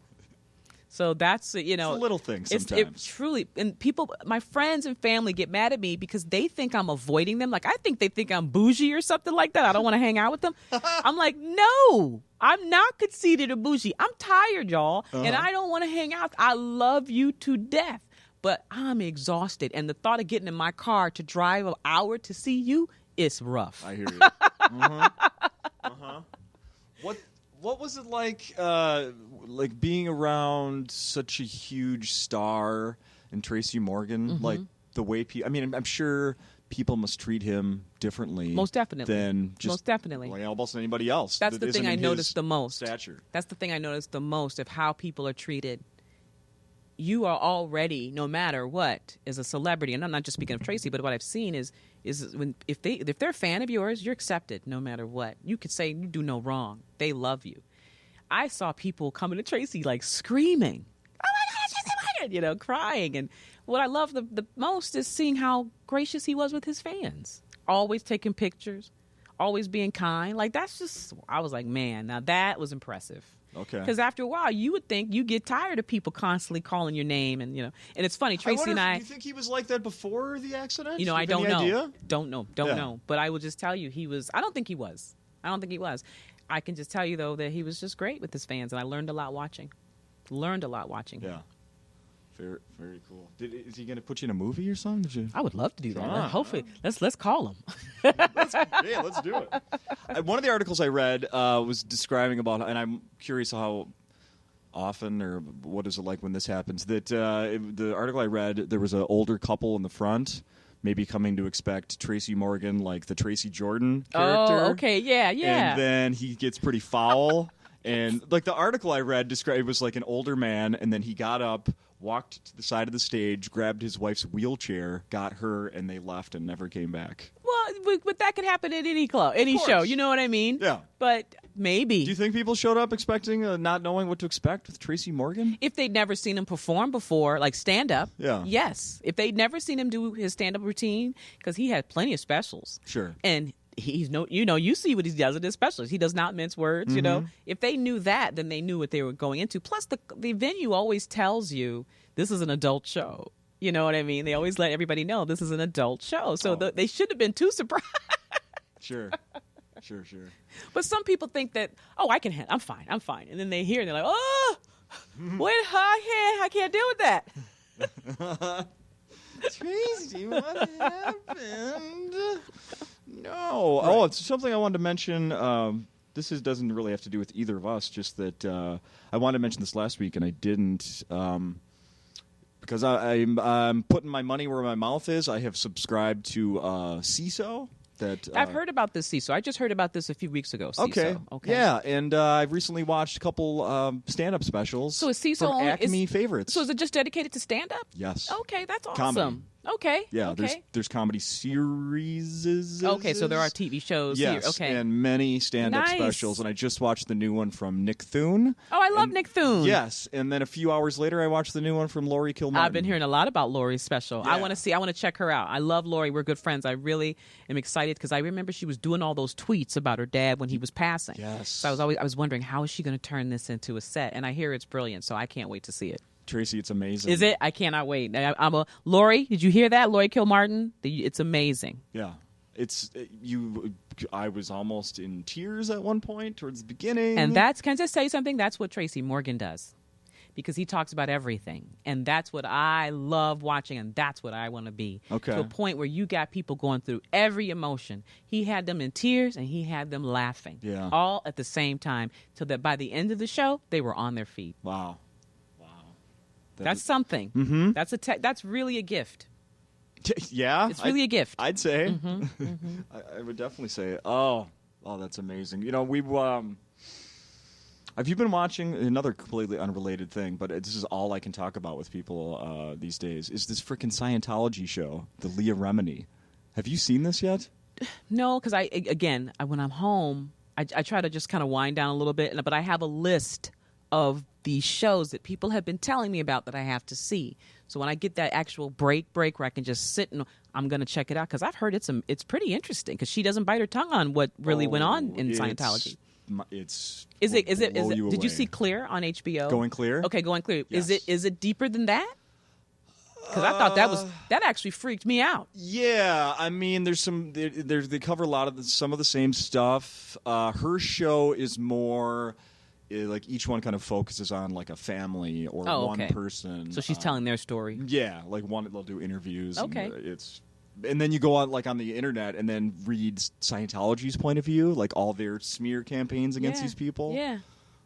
S2: So that's
S1: it's a little thing sometimes.
S2: It truly, and people, my friends and family get mad at me because they think I'm avoiding them. Like they think I'm bougie or something like that. I don't want to hang out with them. I'm like, no, I'm not conceited or bougie. I'm tired, y'all, and I don't want to hang out. I love you to death. But I'm exhausted, and the thought of getting in my car to drive an hour to see you is rough.
S1: I hear you. What was it like being around such a huge star and Tracy Morgan? Like the way I'm sure people must treat him differently.
S2: Most definitely.
S1: Than just
S2: most definitely.
S1: Like almost anybody else.
S2: That's the thing I noticed the most.
S1: Stature.
S2: That's the thing I noticed the most of how people are treated. You are already, no matter what, as a celebrity, and I'm not just speaking of Tracy, but what I've seen is if they're a fan of yours, you're accepted no matter what. You could say you do no wrong. They love you. I saw people coming to Tracy like screaming, "Oh my God, Tracy Morgan!" Crying. And what I love the most is seeing how gracious he was with his fans. Always taking pictures, always being kind. Like I was like, man, now that was impressive.
S1: Okay.
S2: Because after a while, you would think you get tired of people constantly calling your name, and and it's funny. Tracy and I.
S1: Do you think he was like that before the accident?
S2: I don't know.
S1: Idea?
S2: Don't know. But I will just tell you, he was. I don't think he was. I can just tell you though that he was just great with his fans, and I learned a lot watching.
S1: Yeah. Very, very cool. Is he going to put you in a movie or something?
S2: I would love to do that. Hopefully, let's call him.
S1: Let's do it. One of the articles I read was describing about, and I'm curious how often or what is it like when this happens. That the article I read, there was an older couple in the front, maybe coming to expect Tracy Morgan, like the Tracy Jordan character.
S2: Oh, okay, yeah.
S1: And then he gets pretty foul. And like the article I read described, it was like an older man, and then he got up, walked to the side of the stage, grabbed his wife's wheelchair, got her, and they left and never came back.
S2: Well, but that could happen at any club, any show. You know what I mean?
S1: Yeah.
S2: But maybe.
S1: Do you think people showed up expecting, not knowing what to expect with Tracy Morgan?
S2: If they'd never seen him perform before, like stand-up,
S1: yeah.
S2: Yes. If they'd never seen him do his stand-up routine, because he had plenty of specials.
S1: Sure.
S2: And he's you see what he does in his specials. He does not mince words, If they knew that, then they knew what they were going into. Plus, the venue always tells you this is an adult show. You know what I mean? They always let everybody know this is an adult show. So they shouldn't have been too surprised.
S1: Sure.
S2: But some people think that, oh, I'm fine. And then they hear and they're like, oh, wait, I can't deal with that.
S1: Tracy, what happened? No. Oh, it's something I wanted to mention. This doesn't really have to do with either of us, just that I wanted to mention this last week and I didn't because I'm putting my money where my mouth is. I have subscribed to CISO.
S2: I've heard about this CISO. I just heard about this a few weeks ago. CISO.
S1: Okay. Yeah, and I've recently watched a couple stand-up specials.
S2: So is CISO
S1: from Acme favorites.
S2: So is it just dedicated to stand-up?
S1: Yes.
S2: Okay, that's awesome.
S1: Comedy.
S2: Okay.
S1: Yeah,
S2: okay.
S1: There's comedy series.
S2: Okay, so there are TV shows
S1: yes,
S2: here. Okay.
S1: And many stand-up specials. And I just watched the new one from Nick Thune.
S2: Oh, I love Nick Thune.
S1: Yes, and then a few hours later, I watched the new one from Lori Kilmartin.
S2: I've been hearing a lot about Lori's special.
S1: Yeah.
S2: I want to check her out. I love Lori. We're good friends. I really am excited because I remember she was doing all those tweets about her dad when he was passing.
S1: Yes.
S2: So I was wondering, how is she going to turn this into a set? And I hear it's brilliant, so I can't wait to see it.
S1: Tracy, it's amazing.
S2: Is it? I cannot wait. Lori, did you hear that? Lori Kilmartin? It's amazing.
S1: Yeah. I was almost in tears at one point towards the beginning.
S2: And can I just say something? That's what Tracy Morgan does. Because he talks about everything. And that's what I love watching, and that's what I want to be.
S1: Okay.
S2: To a point where you got people going through every emotion. He had them in tears, and he had them laughing.
S1: Yeah.
S2: All at the same time. So that by the end of the show, they were on their feet.
S1: Wow.
S2: That's something.
S1: Mm-hmm.
S2: That's really a gift.
S1: Yeah.
S2: It's really a gift.
S1: I'd say.
S2: Mm-hmm, mm-hmm.
S1: I would definitely say, oh, that's amazing. You know, have you been watching another completely unrelated thing, but this is all I can talk about with people these days, is this freaking Scientology show, the Leah Remini. Have you seen this yet?
S2: No, because when I'm home, I try to just kind of wind down a little bit, but I have a list of these shows that people have been telling me about that I have to see. So when I get that actual break where I can just sit and I'm going to check it out because I've heard it's pretty interesting because she doesn't bite her tongue on what really went on in Scientology. Did you see Clear on HBO?
S1: Going Clear?
S2: Okay, Going Clear.
S1: Yes.
S2: Is it deeper than that? Because I thought that actually freaked me out.
S1: Yeah, I mean, they cover a lot of some of the same stuff. Her show is more like each one kind of focuses on like a family or one person.
S2: So she's telling their story.
S1: Yeah, like they'll do interviews.
S2: Okay,
S1: and then you go on like on the internet and then read Scientology's point of view, like all their smear campaigns against these people.
S2: Yeah.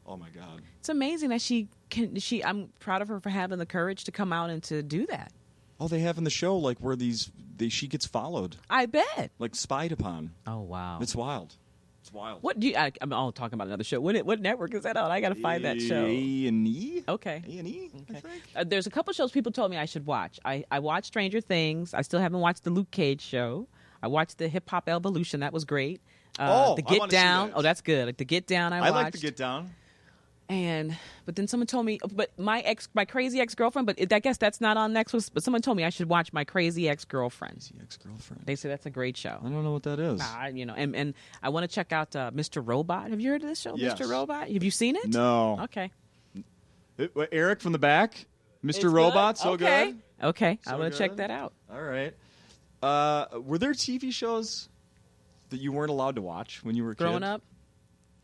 S1: Oh my God.
S2: It's amazing that I'm proud of her for having the courage to come out and to do that.
S1: Oh, they have in the show like where she gets followed.
S2: I bet.
S1: Like spied upon.
S2: Oh wow.
S1: It's wild. It's wild.
S2: What do you? I'm all talking about another show. What network is that on? I got to find that show.
S1: A&E.
S2: Okay.
S1: A&E. Okay. I think.
S2: There's a couple shows people told me I should watch. I watched Stranger Things. I still haven't watched the Luke Cage show. I watched the Hip Hop Evolution. That was great. The Get Down.
S1: That.
S2: Oh, that's good. Like the Get Down. I watched.
S1: like the Get Down.
S2: But then someone told me, but my crazy ex-girlfriend, but I guess that's not on Netflix, but someone told me I should watch My Crazy Ex-Girlfriend.
S1: Crazy Ex-Girlfriend.
S2: They say that's a great show.
S1: I don't know what that is.
S2: And I want to check out Mr. Robot. Have you heard of this show,
S1: yes.
S2: Mr. Robot? Have you seen it?
S1: No.
S2: Okay.
S1: Eric from the back, Mr. Robot, so
S2: okay.
S1: good.
S2: Okay,
S1: so
S2: I want to check that out.
S1: All right. Were there TV shows that you weren't allowed to watch when you were a kid?
S2: Growing up?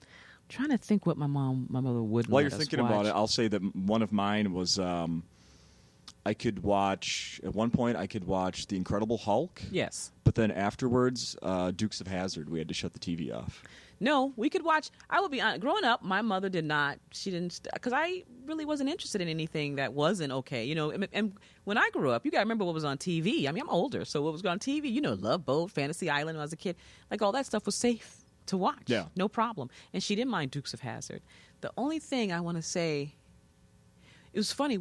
S2: I'm trying to think what my mother wouldn't.
S1: While you're thinking about it, I'll say that one of mine was I could watch at one point. I could watch The Incredible Hulk.
S2: Yes.
S1: But then afterwards, Dukes of Hazzard. We had to shut the TV off.
S2: No, we could watch. I will be honest. Growing up, my mother did not. She didn't, because I really wasn't interested in anything that wasn't okay. You know, and when I grew up, you got to remember what was on TV. I mean, I'm older, so what was on TV? You know, Love Boat, Fantasy Island when I was a kid. Like all that stuff was safe to watch.
S1: Yeah.
S2: No problem. And she didn't mind Dukes of Hazzard. The only thing I want to say, it was funny.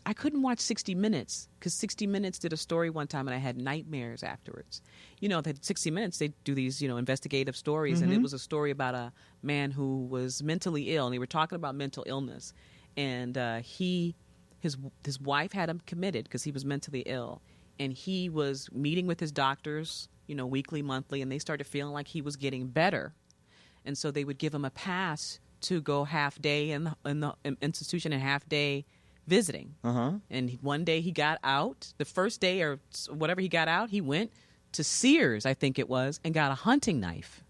S2: I couldn't watch 60 Minutes because 60 Minutes did a story one time and I had nightmares afterwards. You know, that 60 Minutes, they do these, investigative stories. And it was a story about a man who was mentally ill, and they were talking about mental illness. And his wife had him committed because he was mentally ill. And he was meeting with his doctors, weekly, monthly, and they started feeling like he was getting better. And so they would give him a pass to go half day in the institution and half day visiting.
S1: Uh-huh.
S2: And one day he got out. The first day or whatever he got out, he went to Sears, I think it was, and got a hunting knife.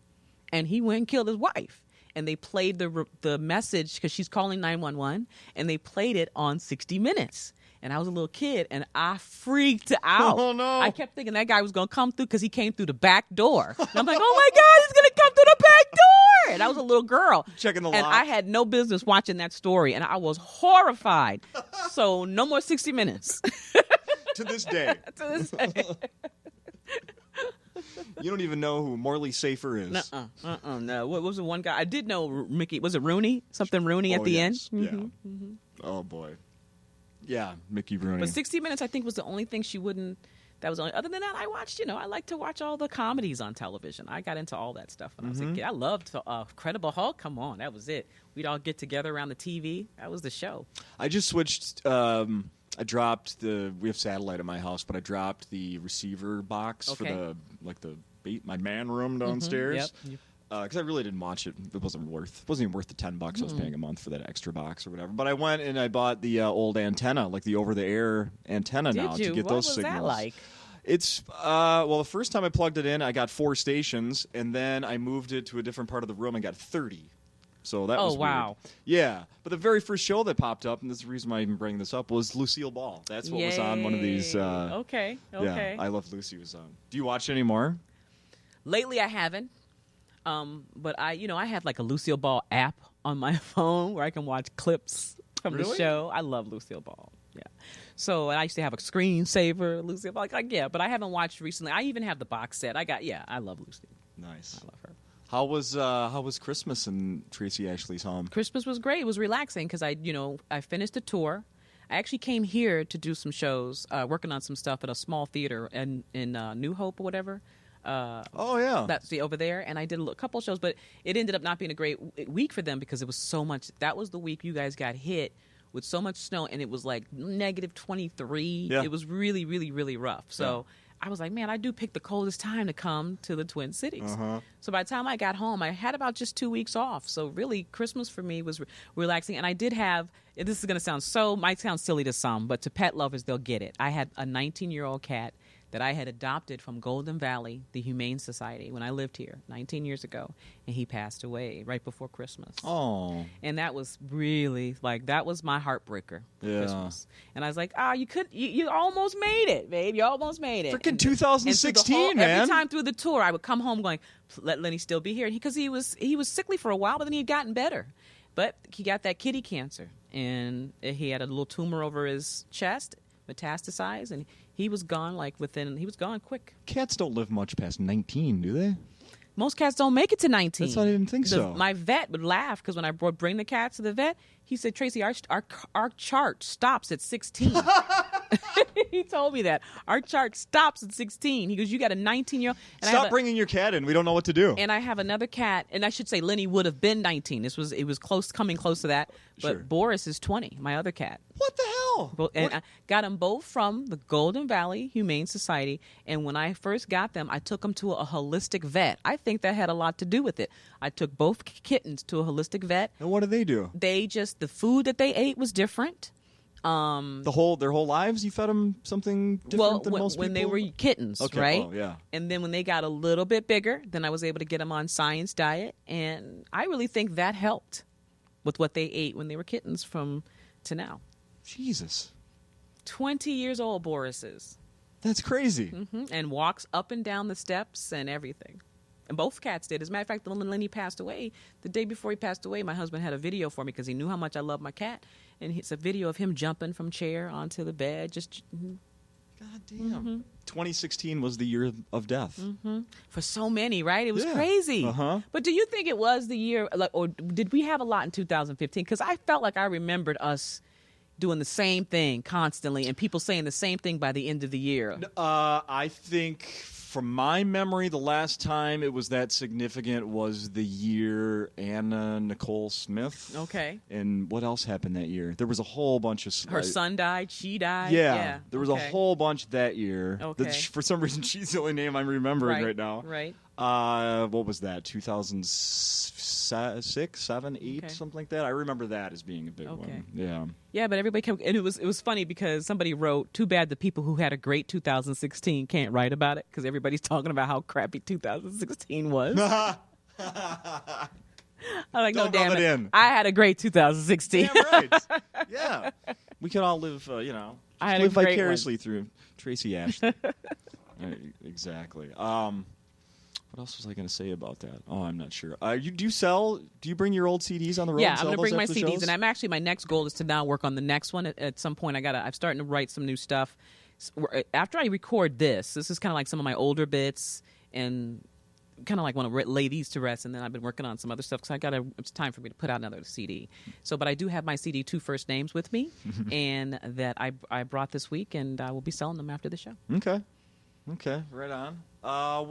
S2: And he went and killed his wife. And they played the message because she's calling 911, and they played it on 60 Minutes. And I was a little kid, and I freaked out.
S1: Oh, no.
S2: I kept thinking that guy was going to come through because he came through the back door. And I'm like, oh, my God, he's going to come through the back door. And I was a little girl.
S1: Checking the
S2: and
S1: lock.
S2: I had no business watching that story, and I was horrified. So no more 60 Minutes.
S1: To this day.
S2: To this day.
S1: You don't even know who Morley Safer is.
S2: No. What was the one guy? I did know Mickey. Was it Rooney? Something Rooney at the
S1: yes.
S2: end?
S1: Yeah. Mm-hmm. Oh, boy. Yeah, Mickey Rooney.
S2: But 60 Minutes, I think, was the only thing she wouldn't. That was only. Other than that, I watched. I like to watch all the comedies on television. I got into all that stuff when I was a kid. I loved Credible Hulk. Come on, that was it. We'd all get together around the TV. That was the show.
S1: I just switched. I dropped we have satellite at my house, but I dropped the receiver box for my man room downstairs.
S2: Yep.
S1: Because I really didn't watch it. It wasn't even worth the $10 I was paying a month for that extra box or whatever. But I went and I bought the old antenna, like the over-the-air antenna
S2: Did
S1: now
S2: you?
S1: to get
S2: What
S1: those
S2: was
S1: signals.
S2: that like?
S1: It's the first time I plugged it in, I got 4 stations, and then I moved it to a different part of the room and got 30. So that was weird.
S2: Wow.
S1: Yeah, but the very first show that popped up, and this is the reason why I even bring this up, was Lucille Ball. That's what was on one of these.
S2: Okay.
S1: Yeah, I Love Lucy was on. Do you watch it anymore?
S2: Lately, I haven't. But I have like a Lucille Ball app on my phone where I can watch clips from the show. I love Lucille Ball. Yeah. So I used to have a screensaver, Lucille Ball. But I haven't watched recently. I even have the box set. I love Lucy.
S1: Nice.
S2: I love her.
S1: How was Christmas in Tracey Ashley's home?
S2: Christmas was great. It was relaxing because I finished the tour. I actually came here to do some shows, working on some stuff at a small theater in New Hope or whatever. That's over there, and I did a couple shows, but it ended up not being a great week for them because it was so much. That was the week you guys got hit with so much snow, and it was like negative 23.
S1: Yeah.
S2: It was really, really, really rough. So I was like, man, I do pick the coldest time to come to the Twin Cities. So by the time I got home, I had about just 2 weeks off. So really, Christmas for me was relaxing, and I did have. This is going to might sound silly to some, but to pet lovers, they'll get it. I had a 19-year-old cat that I had adopted from Golden Valley, the Humane Society, when I lived here 19 years ago, and he passed away right before Christmas.
S1: Oh.
S2: And that was really, that was my heartbreaker for Christmas. And I was like, you almost made it, babe. You almost made it.
S1: Freaking 2016, man.
S2: Every time through the tour, I would come home going, let Lenny still be here. Because he was sickly for a while, but then he had gotten better. But he got that kitty cancer, and he had a little tumor over his chest, metastasized, and he was gone he was gone quick.
S1: Cats don't live much past 19, do they?
S2: Most cats don't make it to 19.
S1: That's what I didn't think so.
S2: My vet would laugh because when I bring the cats to the vet, he said, Tracy, our chart stops at 16. He told me that. Our chart stops at 16. He goes, you got a 19-year-old.
S1: Stop bringing your cat in. We don't know what to do.
S2: And I have another cat, and I should say Lenny would have been 19. It was coming close to that. But
S1: Sure.
S2: Boris is 20, my other cat.
S1: What the hell?
S2: And I got them both from the Golden Valley Humane Society. And when I first got them, I took them to a holistic vet. I think that had a lot to do with it. I took both kittens to a holistic vet.
S1: And what do they do?
S2: The food that they ate was different.
S1: Their whole lives, you fed them something different than most people?
S2: When they were kittens,
S1: okay.
S2: right?
S1: Oh, yeah.
S2: And then when they got a little bit bigger, then I was able to get them on science diet. And I really think that helped with what they ate when they were kittens to now.
S1: Jesus.
S2: 20 years old, Boris is.
S1: That's crazy.
S2: Mm-hmm. And walks up and down the steps and everything. And both cats did. As a matter of fact, when Lenny passed away, the day before he passed away, my husband had a video for me because he knew how much I love my cat. And it's a video of him jumping from chair onto the bed.
S1: God damn. 2016 was the year of death.
S2: For so many, right? It was crazy. But do you think it was the year, or did we have a lot in 2015? Because I felt like I remembered us doing the same thing constantly and people saying the same thing by the end of the year.
S1: I think from my memory, the last time it was that significant was the year Anna Nicole Smith.
S2: Okay.
S1: And what else happened that year? There was a whole bunch of...
S2: Her son died. She died.
S1: There was a whole bunch that year.
S2: Okay.
S1: For some reason, she's the only name I'm remembering right now.
S2: Right.
S1: What was that? 2006, 7, 8,
S2: Okay.
S1: something like that. I remember that as being a big one. Yeah.
S2: Yeah, but everybody kept, and it was funny because somebody wrote, "Too bad the people who had a great 2016 can't write about it because everybody's talking about how crappy 2016 was." I'm like,
S1: Don't
S2: no, damn
S1: rub
S2: it.
S1: it in.
S2: I had a great 2016.
S1: Damn right. Yeah. We could all live,
S2: I had
S1: live
S2: a great
S1: vicariously through Tracey Ashley. Exactly. What else was I going to say about that? Oh, I'm not sure. Do you bring your old CDs on the road?
S2: Yeah,
S1: and
S2: I'm
S1: sell
S2: going to bring
S1: those
S2: my
S1: after
S2: CDs,
S1: shows?
S2: and my next goal is to now work on the next one. At some point, I'm starting to write some new stuff. After I record this is kind of like some of my older bits, and kind of like want to lay these to rest. And then I've been working on some other stuff because it's time for me to put out another CD. So, but I do have my CD, Two First Names, with me, and that I brought this week, and I will be selling them after the show.
S1: Okay, right on. I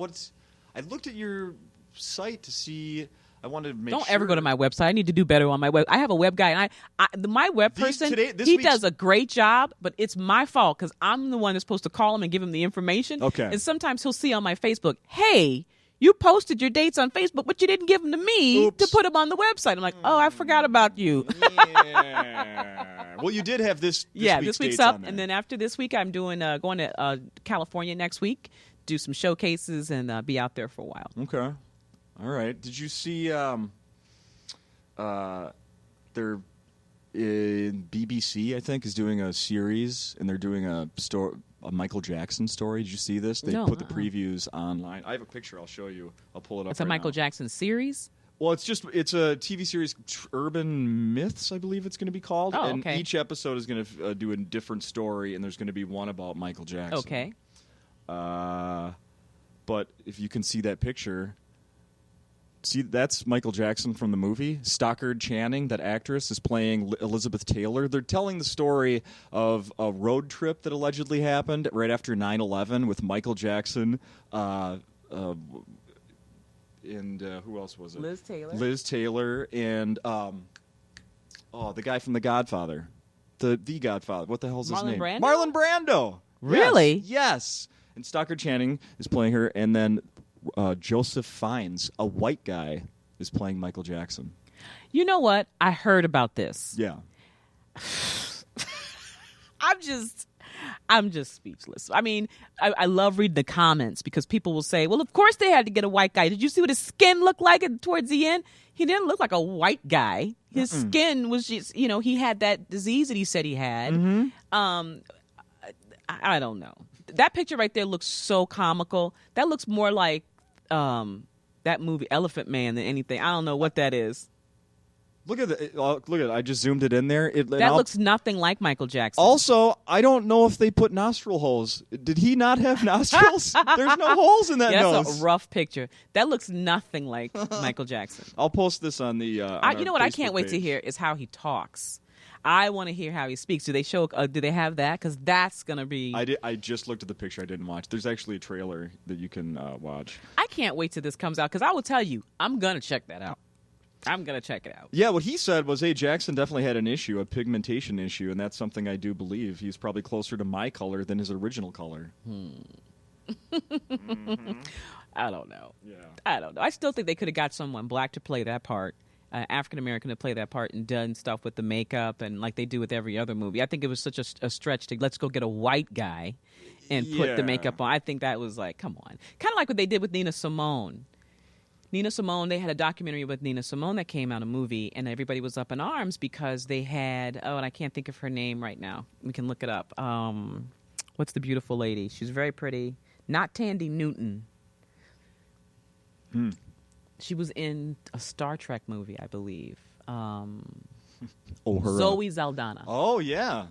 S1: looked at your site to see. I wanted to make
S2: Don't
S1: sure.
S2: ever go to my website. I need to do better on my web. I have a web guy, and my web person, he does a great job, but it's my fault because I'm the one that's supposed to call him and give him the information.
S1: Okay.
S2: And sometimes he'll see on my Facebook, hey, you posted your dates on Facebook, but you didn't give them to me to put them on the website. I'm like, oh, I forgot about you.
S1: Yeah. Well, you did have this
S2: This week's
S1: dates
S2: up,
S1: on there.
S2: and then after this week, I'm doing going to California next week, do some showcases, and be out there for a while.
S1: Okay. All right. Did you see their BBC, I think, is doing a series, and they're doing a Michael Jackson story. Did you see this? They put the previews online. I have a picture. I'll show you. I'll pull it up.
S2: It's a Michael Jackson series?
S1: Well, it's a TV series, Urban Myths, I believe it's going to be called.
S2: Oh,
S1: and
S2: okay.
S1: each episode is going to do a different story, and there's going to be one about Michael Jackson.
S2: Okay.
S1: But if you can see that picture, that's Michael Jackson from the movie. Stockard Channing, that actress, is playing Elizabeth Taylor. They're telling the story of a road trip that allegedly happened right after 9/11 with Michael Jackson, and who else was it? Liz Taylor, and the guy from The Godfather, the Godfather. What the hell's his name?
S2: Brando?
S1: Marlon Brando.
S2: Really?
S1: Yes. And Stockard Channing is playing her, and then Joseph Fiennes, a white guy, is playing Michael Jackson.
S2: You know what? I heard about this.
S1: Yeah.
S2: I'm just speechless. I mean, I love reading the comments because people will say, well, of course they had to get a white guy. Did you see what his skin looked like towards the end? He didn't look like a white guy. His skin was just, he had that disease that he said he had.
S1: Mm-hmm.
S2: I don't know. That picture right there looks so comical. That looks more like that movie Elephant Man than anything. I don't know what that is.
S1: Look at it. Look at it. I just zoomed it in there.
S2: That looks nothing like Michael Jackson.
S1: Also, I don't know if they put nostril holes. Did he not have nostrils? There's no holes in that nose.
S2: That's a rough picture. That looks nothing like Michael Jackson.
S1: I'll post this on the.
S2: You know what I can't wait to hear is how he talks. I want to hear how he speaks. Do they show? Do they have that? Because that's gonna be.
S1: I just looked at the picture. I didn't watch. There's actually a trailer that you can watch.
S2: I can't wait till this comes out because I will tell you, I'm gonna check that out. I'm gonna check it out.
S1: Yeah, what he said was, hey, Jackson definitely had an issue, a pigmentation issue, and that's something I do believe. He's probably closer to my color than his original color.
S2: I don't know.
S1: Yeah.
S2: I don't know. I still think they could have got someone black to play that part. African American to play that part and done stuff with the makeup and like they do with every other movie. I think it was such a stretch to let's go get a white guy and put the makeup on. I think that was like, come on. Kind of like what they did with Nina Simone. Nina Simone, they had a documentary with Nina Simone that came out, a movie, and everybody was up in arms because they had, and I can't think of her name right now. We can look it up. What's the beautiful lady? She's very pretty. Not Tandy Newton. She was in a Star Trek movie, I believe. Zoe Saldana.
S1: Oh, yeah.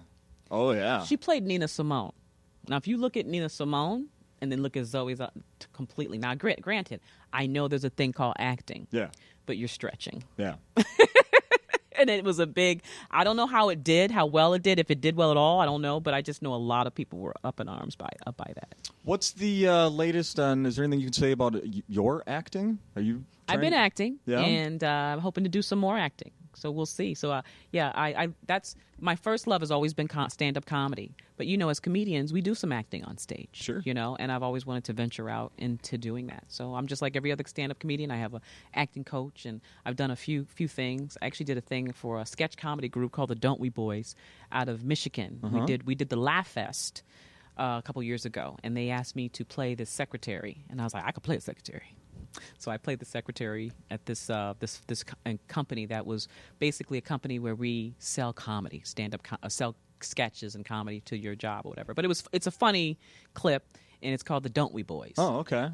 S1: Oh, yeah.
S2: She played Nina Simone. Now, if you look at Nina Simone and then look at Zoe completely. Now, granted, I know there's a thing called acting.
S1: Yeah.
S2: But you're stretching.
S1: Yeah.
S2: And it was I don't know how well it did, if it did well at all, I don't know, but I just know a lot of people were up in arms by that.
S1: What's the latest on, is there anything you can say about your acting? Are you
S2: I've been acting,
S1: Yeah?
S2: and I'm hoping to do some more acting. So we'll see. So yeah, I that's my first love has always been stand-up comedy. But as comedians, we do some acting on stage.
S1: Sure.
S2: And I've always wanted to venture out into doing that. So I'm just like every other stand-up comedian. I have an acting coach, and I've done a few things. I actually did a thing for a sketch comedy group called the Don't We Boys out of Michigan. We did the Laugh Fest a couple years ago, and they asked me to play the secretary, and I was like, I could play the secretary. So I played the secretary at this company that was basically a company where we sell comedy, sell sketches and comedy to your job or whatever. But it's a funny clip, and it's called the Don't We Boys.
S1: Oh, okay.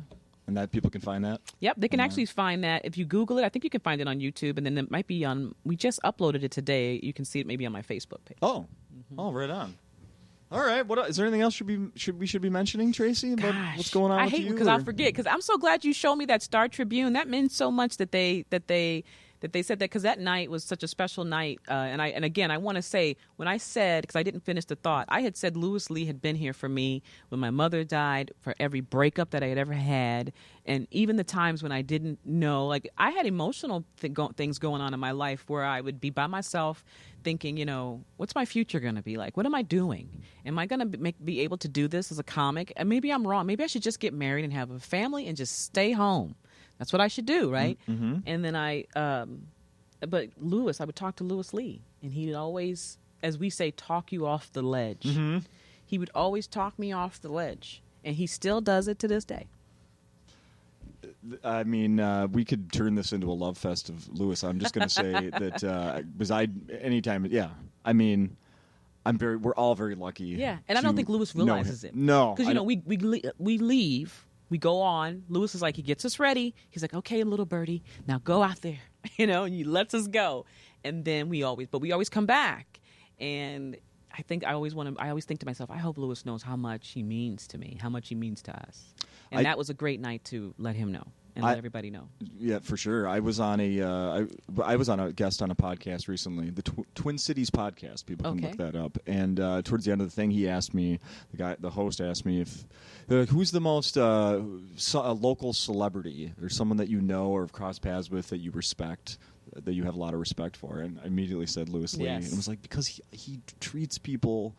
S1: And that people can find that?
S2: Yep, they can actually find that. If you Google it, I think you can find it on YouTube, and then it might be on, we just uploaded it today. You can see it maybe on my Facebook page.
S1: Oh, right on. All right. What is there anything else we should be mentioning, Tracy, about what's going on with you?
S2: I hate because I'll forget, because I'm so glad you showed me that Star Tribune. That meant so much that they said that, because that night was such a special night. And again, I want to say, when I said, because I didn't finish the thought, I had said Louis Lee had been here for me when my mother died, for every breakup that I had ever had, and even the times when I didn't know. Like, I had emotional things going on in my life where I would be by myself thinking, what's my future going to be like? What am I doing? Am I going to be able to do this as a comic? And maybe I'm wrong. Maybe I should just get married and have a family and just stay home. That's what I should do, right? Mm-hmm. And then but Louis, I would talk to Louis Lee, and he would always, as we say, talk you off the ledge. Mm-hmm. He would always talk me off the ledge, and he still does it to this day.
S1: I mean, we could turn this into a love fest of Louis. I'm just going to say that anytime, yeah. I mean, we're all very lucky.
S2: Yeah, and I don't think Louis realizes it.
S1: No,
S2: because we leave. We go on. Louis is like, he gets us ready. He's like, okay, little birdie, now go out there, and he lets us go. And then we always come back. And I always think to myself, I hope Louis knows how much he means to me, how much he means to us. And that was a great night to let him know and let everybody know. Yeah,
S1: for sure. I was on a guest on a podcast recently, the Twin Cities podcast. People can look that up. And towards the end of the thing, he asked me, the host asked me, if who's the most local celebrity or someone that you know or have crossed paths with that you respect, that you have a lot of respect for. And I immediately said Louis Lee.
S2: Yes.
S1: And it was like, because he treats people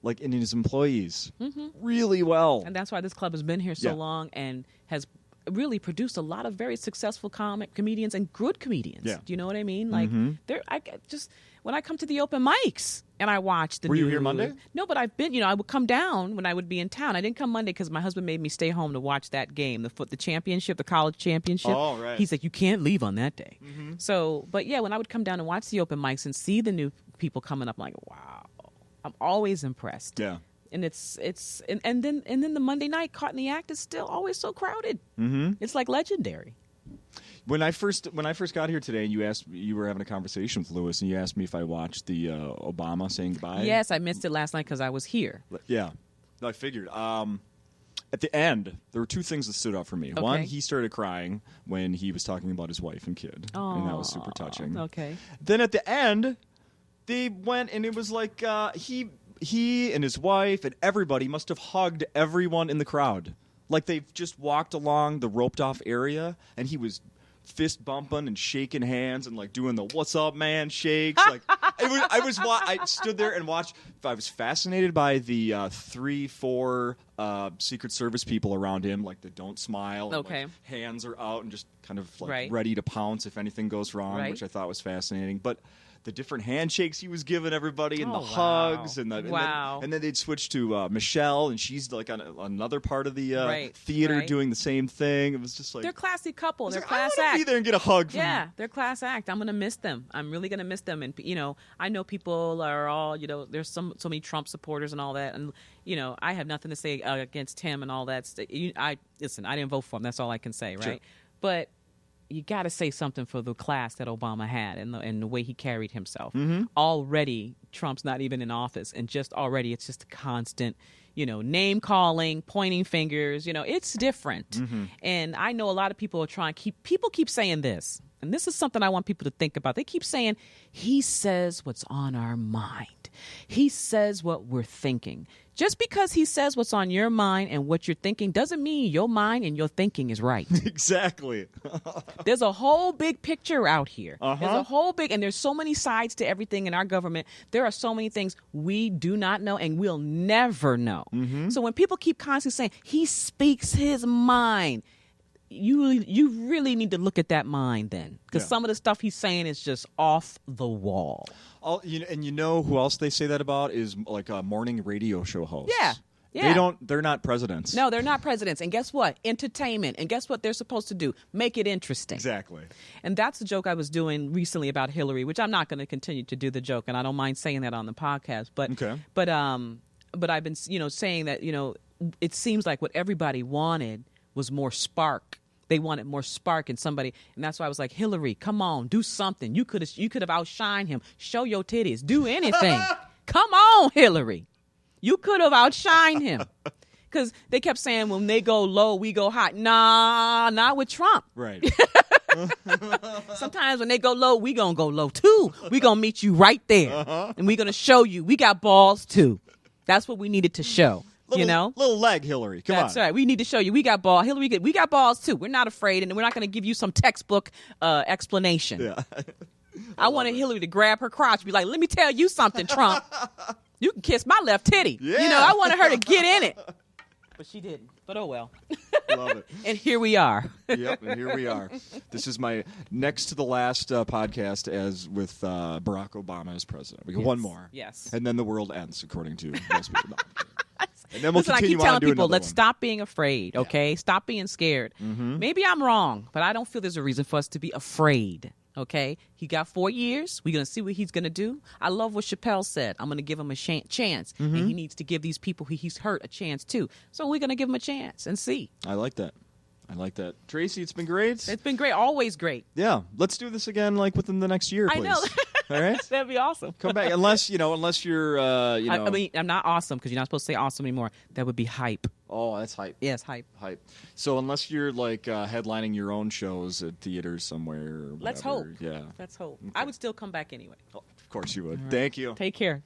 S1: like, in his employees really well.
S2: And that's why this club has been here so long and has really produced a lot of very successful comedians and good comedians. Yeah. Do you know what I mean? Like, when I come to the open mics and I watch the
S1: Were you here Monday?
S2: No, but I've been, I would come down when I would be in town. I didn't come Monday because my husband made me stay home to watch that game, the championship, the college championship.
S1: Oh, right.
S2: He's like, you can't leave on that day. Mm-hmm. So, but yeah, when I would come down and watch the open mics and see the new people coming up, I'm like, wow, I'm always impressed.
S1: Yeah.
S2: And and then the Monday night Caught in the Act is still always so crowded. Mm-hmm. It's like legendary.
S1: When I first got here today, and you were having a conversation with Louis, and you asked me if I watched the Obama saying goodbye.
S2: Yes, I missed it last night because I was here.
S1: Yeah, I figured. At the end, there were two things that stood out for me. Okay. One, he started crying when he was talking about his wife and kid, and that was super touching.
S2: Okay.
S1: Then at the end, they went, and it was like he and his wife and everybody must have hugged everyone in the crowd. Like, they've just walked along the roped off area, and he was fist bumping and shaking hands and like doing the "What's up, man" shakes. Like, I stood there and watched. I was fascinated by the 3-4 Secret Service people around him, like, that don't smile. And, like, hands are out and just kind of like ready to pounce if anything goes wrong, which I thought was fascinating. But the different handshakes he was giving everybody, and the hugs, and then they'd switch to Michelle, and she's like on another part of the theater doing the same thing. It was just like,
S2: they're a classy couple. They're
S1: like,
S2: class
S1: I
S2: act.
S1: Be there and get a hug.
S2: They're class act. I'm gonna miss them. I'm really gonna miss them. And I know people are all there's so many Trump supporters and all that, and I have nothing to say against him and all that. I didn't vote for him. That's all I can say, right?
S1: Sure.
S2: But you got to say something for the class that Obama had and the way he carried himself. Mm-hmm. Already, Trump's not even in office, and just already it's just a constant, name calling, pointing fingers. It's different. Mm-hmm. And I know a lot of people are people keep saying this. And this is something I want people to think about. They keep saying, he says what's on our mind. He says what we're thinking. Just because he says what's on your mind and what you're thinking doesn't mean your mind and your thinking is right.
S1: Exactly.
S2: There's a whole big picture out here. There's a whole big, and there's so many sides to everything in our government. There are so many things we do not know and we'll never know. So when people keep constantly saying, he speaks his mind, you really need to look at that mind then, because some of the stuff he's saying is just off the wall.
S1: And you know who else they say that about is like a morning radio show host.
S2: Yeah.
S1: They're not presidents.
S2: No, they're not presidents. And guess what? Entertainment. And guess what they're supposed to do? Make it interesting.
S1: Exactly.
S2: And that's the joke I was doing recently about Hillary, which I'm not going to continue to do the joke, and I don't mind saying that on the podcast. But I've been saying that it seems like what everybody wanted was more spark. They wanted more spark in somebody, and that's why I was like, Hillary, come on, do something. You could have outshined him. Show your titties. Do anything. Come on, Hillary. You could have outshined him. Because they kept saying when they go low, we go high. Nah, not with Trump.
S1: Right.
S2: Sometimes when they go low, we going to go low too. We going to meet you right there. And we going to show you we got balls too. That's what we needed to show.
S1: Little leg, Hillary. Come on.
S2: That's right. We need to show you we got balls. Hillary, we got balls too. We're not afraid, and we're not going to give you some textbook explanation.
S1: Yeah.
S2: I wanted Hillary to grab her crotch and be like, let me tell you something, Trump. You can kiss my left titty.
S1: Yeah.
S2: I wanted her to get in it. But she didn't. But oh well.
S1: Love it.
S2: And here we are.
S1: Yep, and here we are. This is my next to the last podcast as with Barack Obama as president. We got one more.
S2: Yes.
S1: And then the world ends, according to most people. No, and then we'll
S2: Listen,
S1: continue
S2: I keep telling
S1: on
S2: people, let's
S1: one.
S2: stop being afraid, okay? Stop being scared. Maybe I'm wrong, but I don't feel there's a reason for us to be afraid, okay? He got 4 years. We're going to see what he's going to do. I love what Chappelle said. I'm going to give him a chance, and he needs to give these people he's hurt a chance too. So we're going to give him a chance and see.
S1: I like that. Tracy, it's been great.
S2: It's been great. Always great.
S1: Yeah. Let's do this again within the next year, please.
S2: I know.
S1: All right?
S2: That'd be awesome.
S1: Come back. Unless you're,
S2: I mean, I'm not awesome because you're not supposed to say awesome anymore. That would be hype.
S1: Oh, that's hype.
S2: Yes, hype.
S1: Hype. So unless you're headlining your own shows at theaters somewhere or whatever.
S2: Let's hope.
S1: Yeah.
S2: Let's hope.
S1: Okay.
S2: I would still come back anyway.
S1: Oh, of course you would. Thank you.
S2: Take care.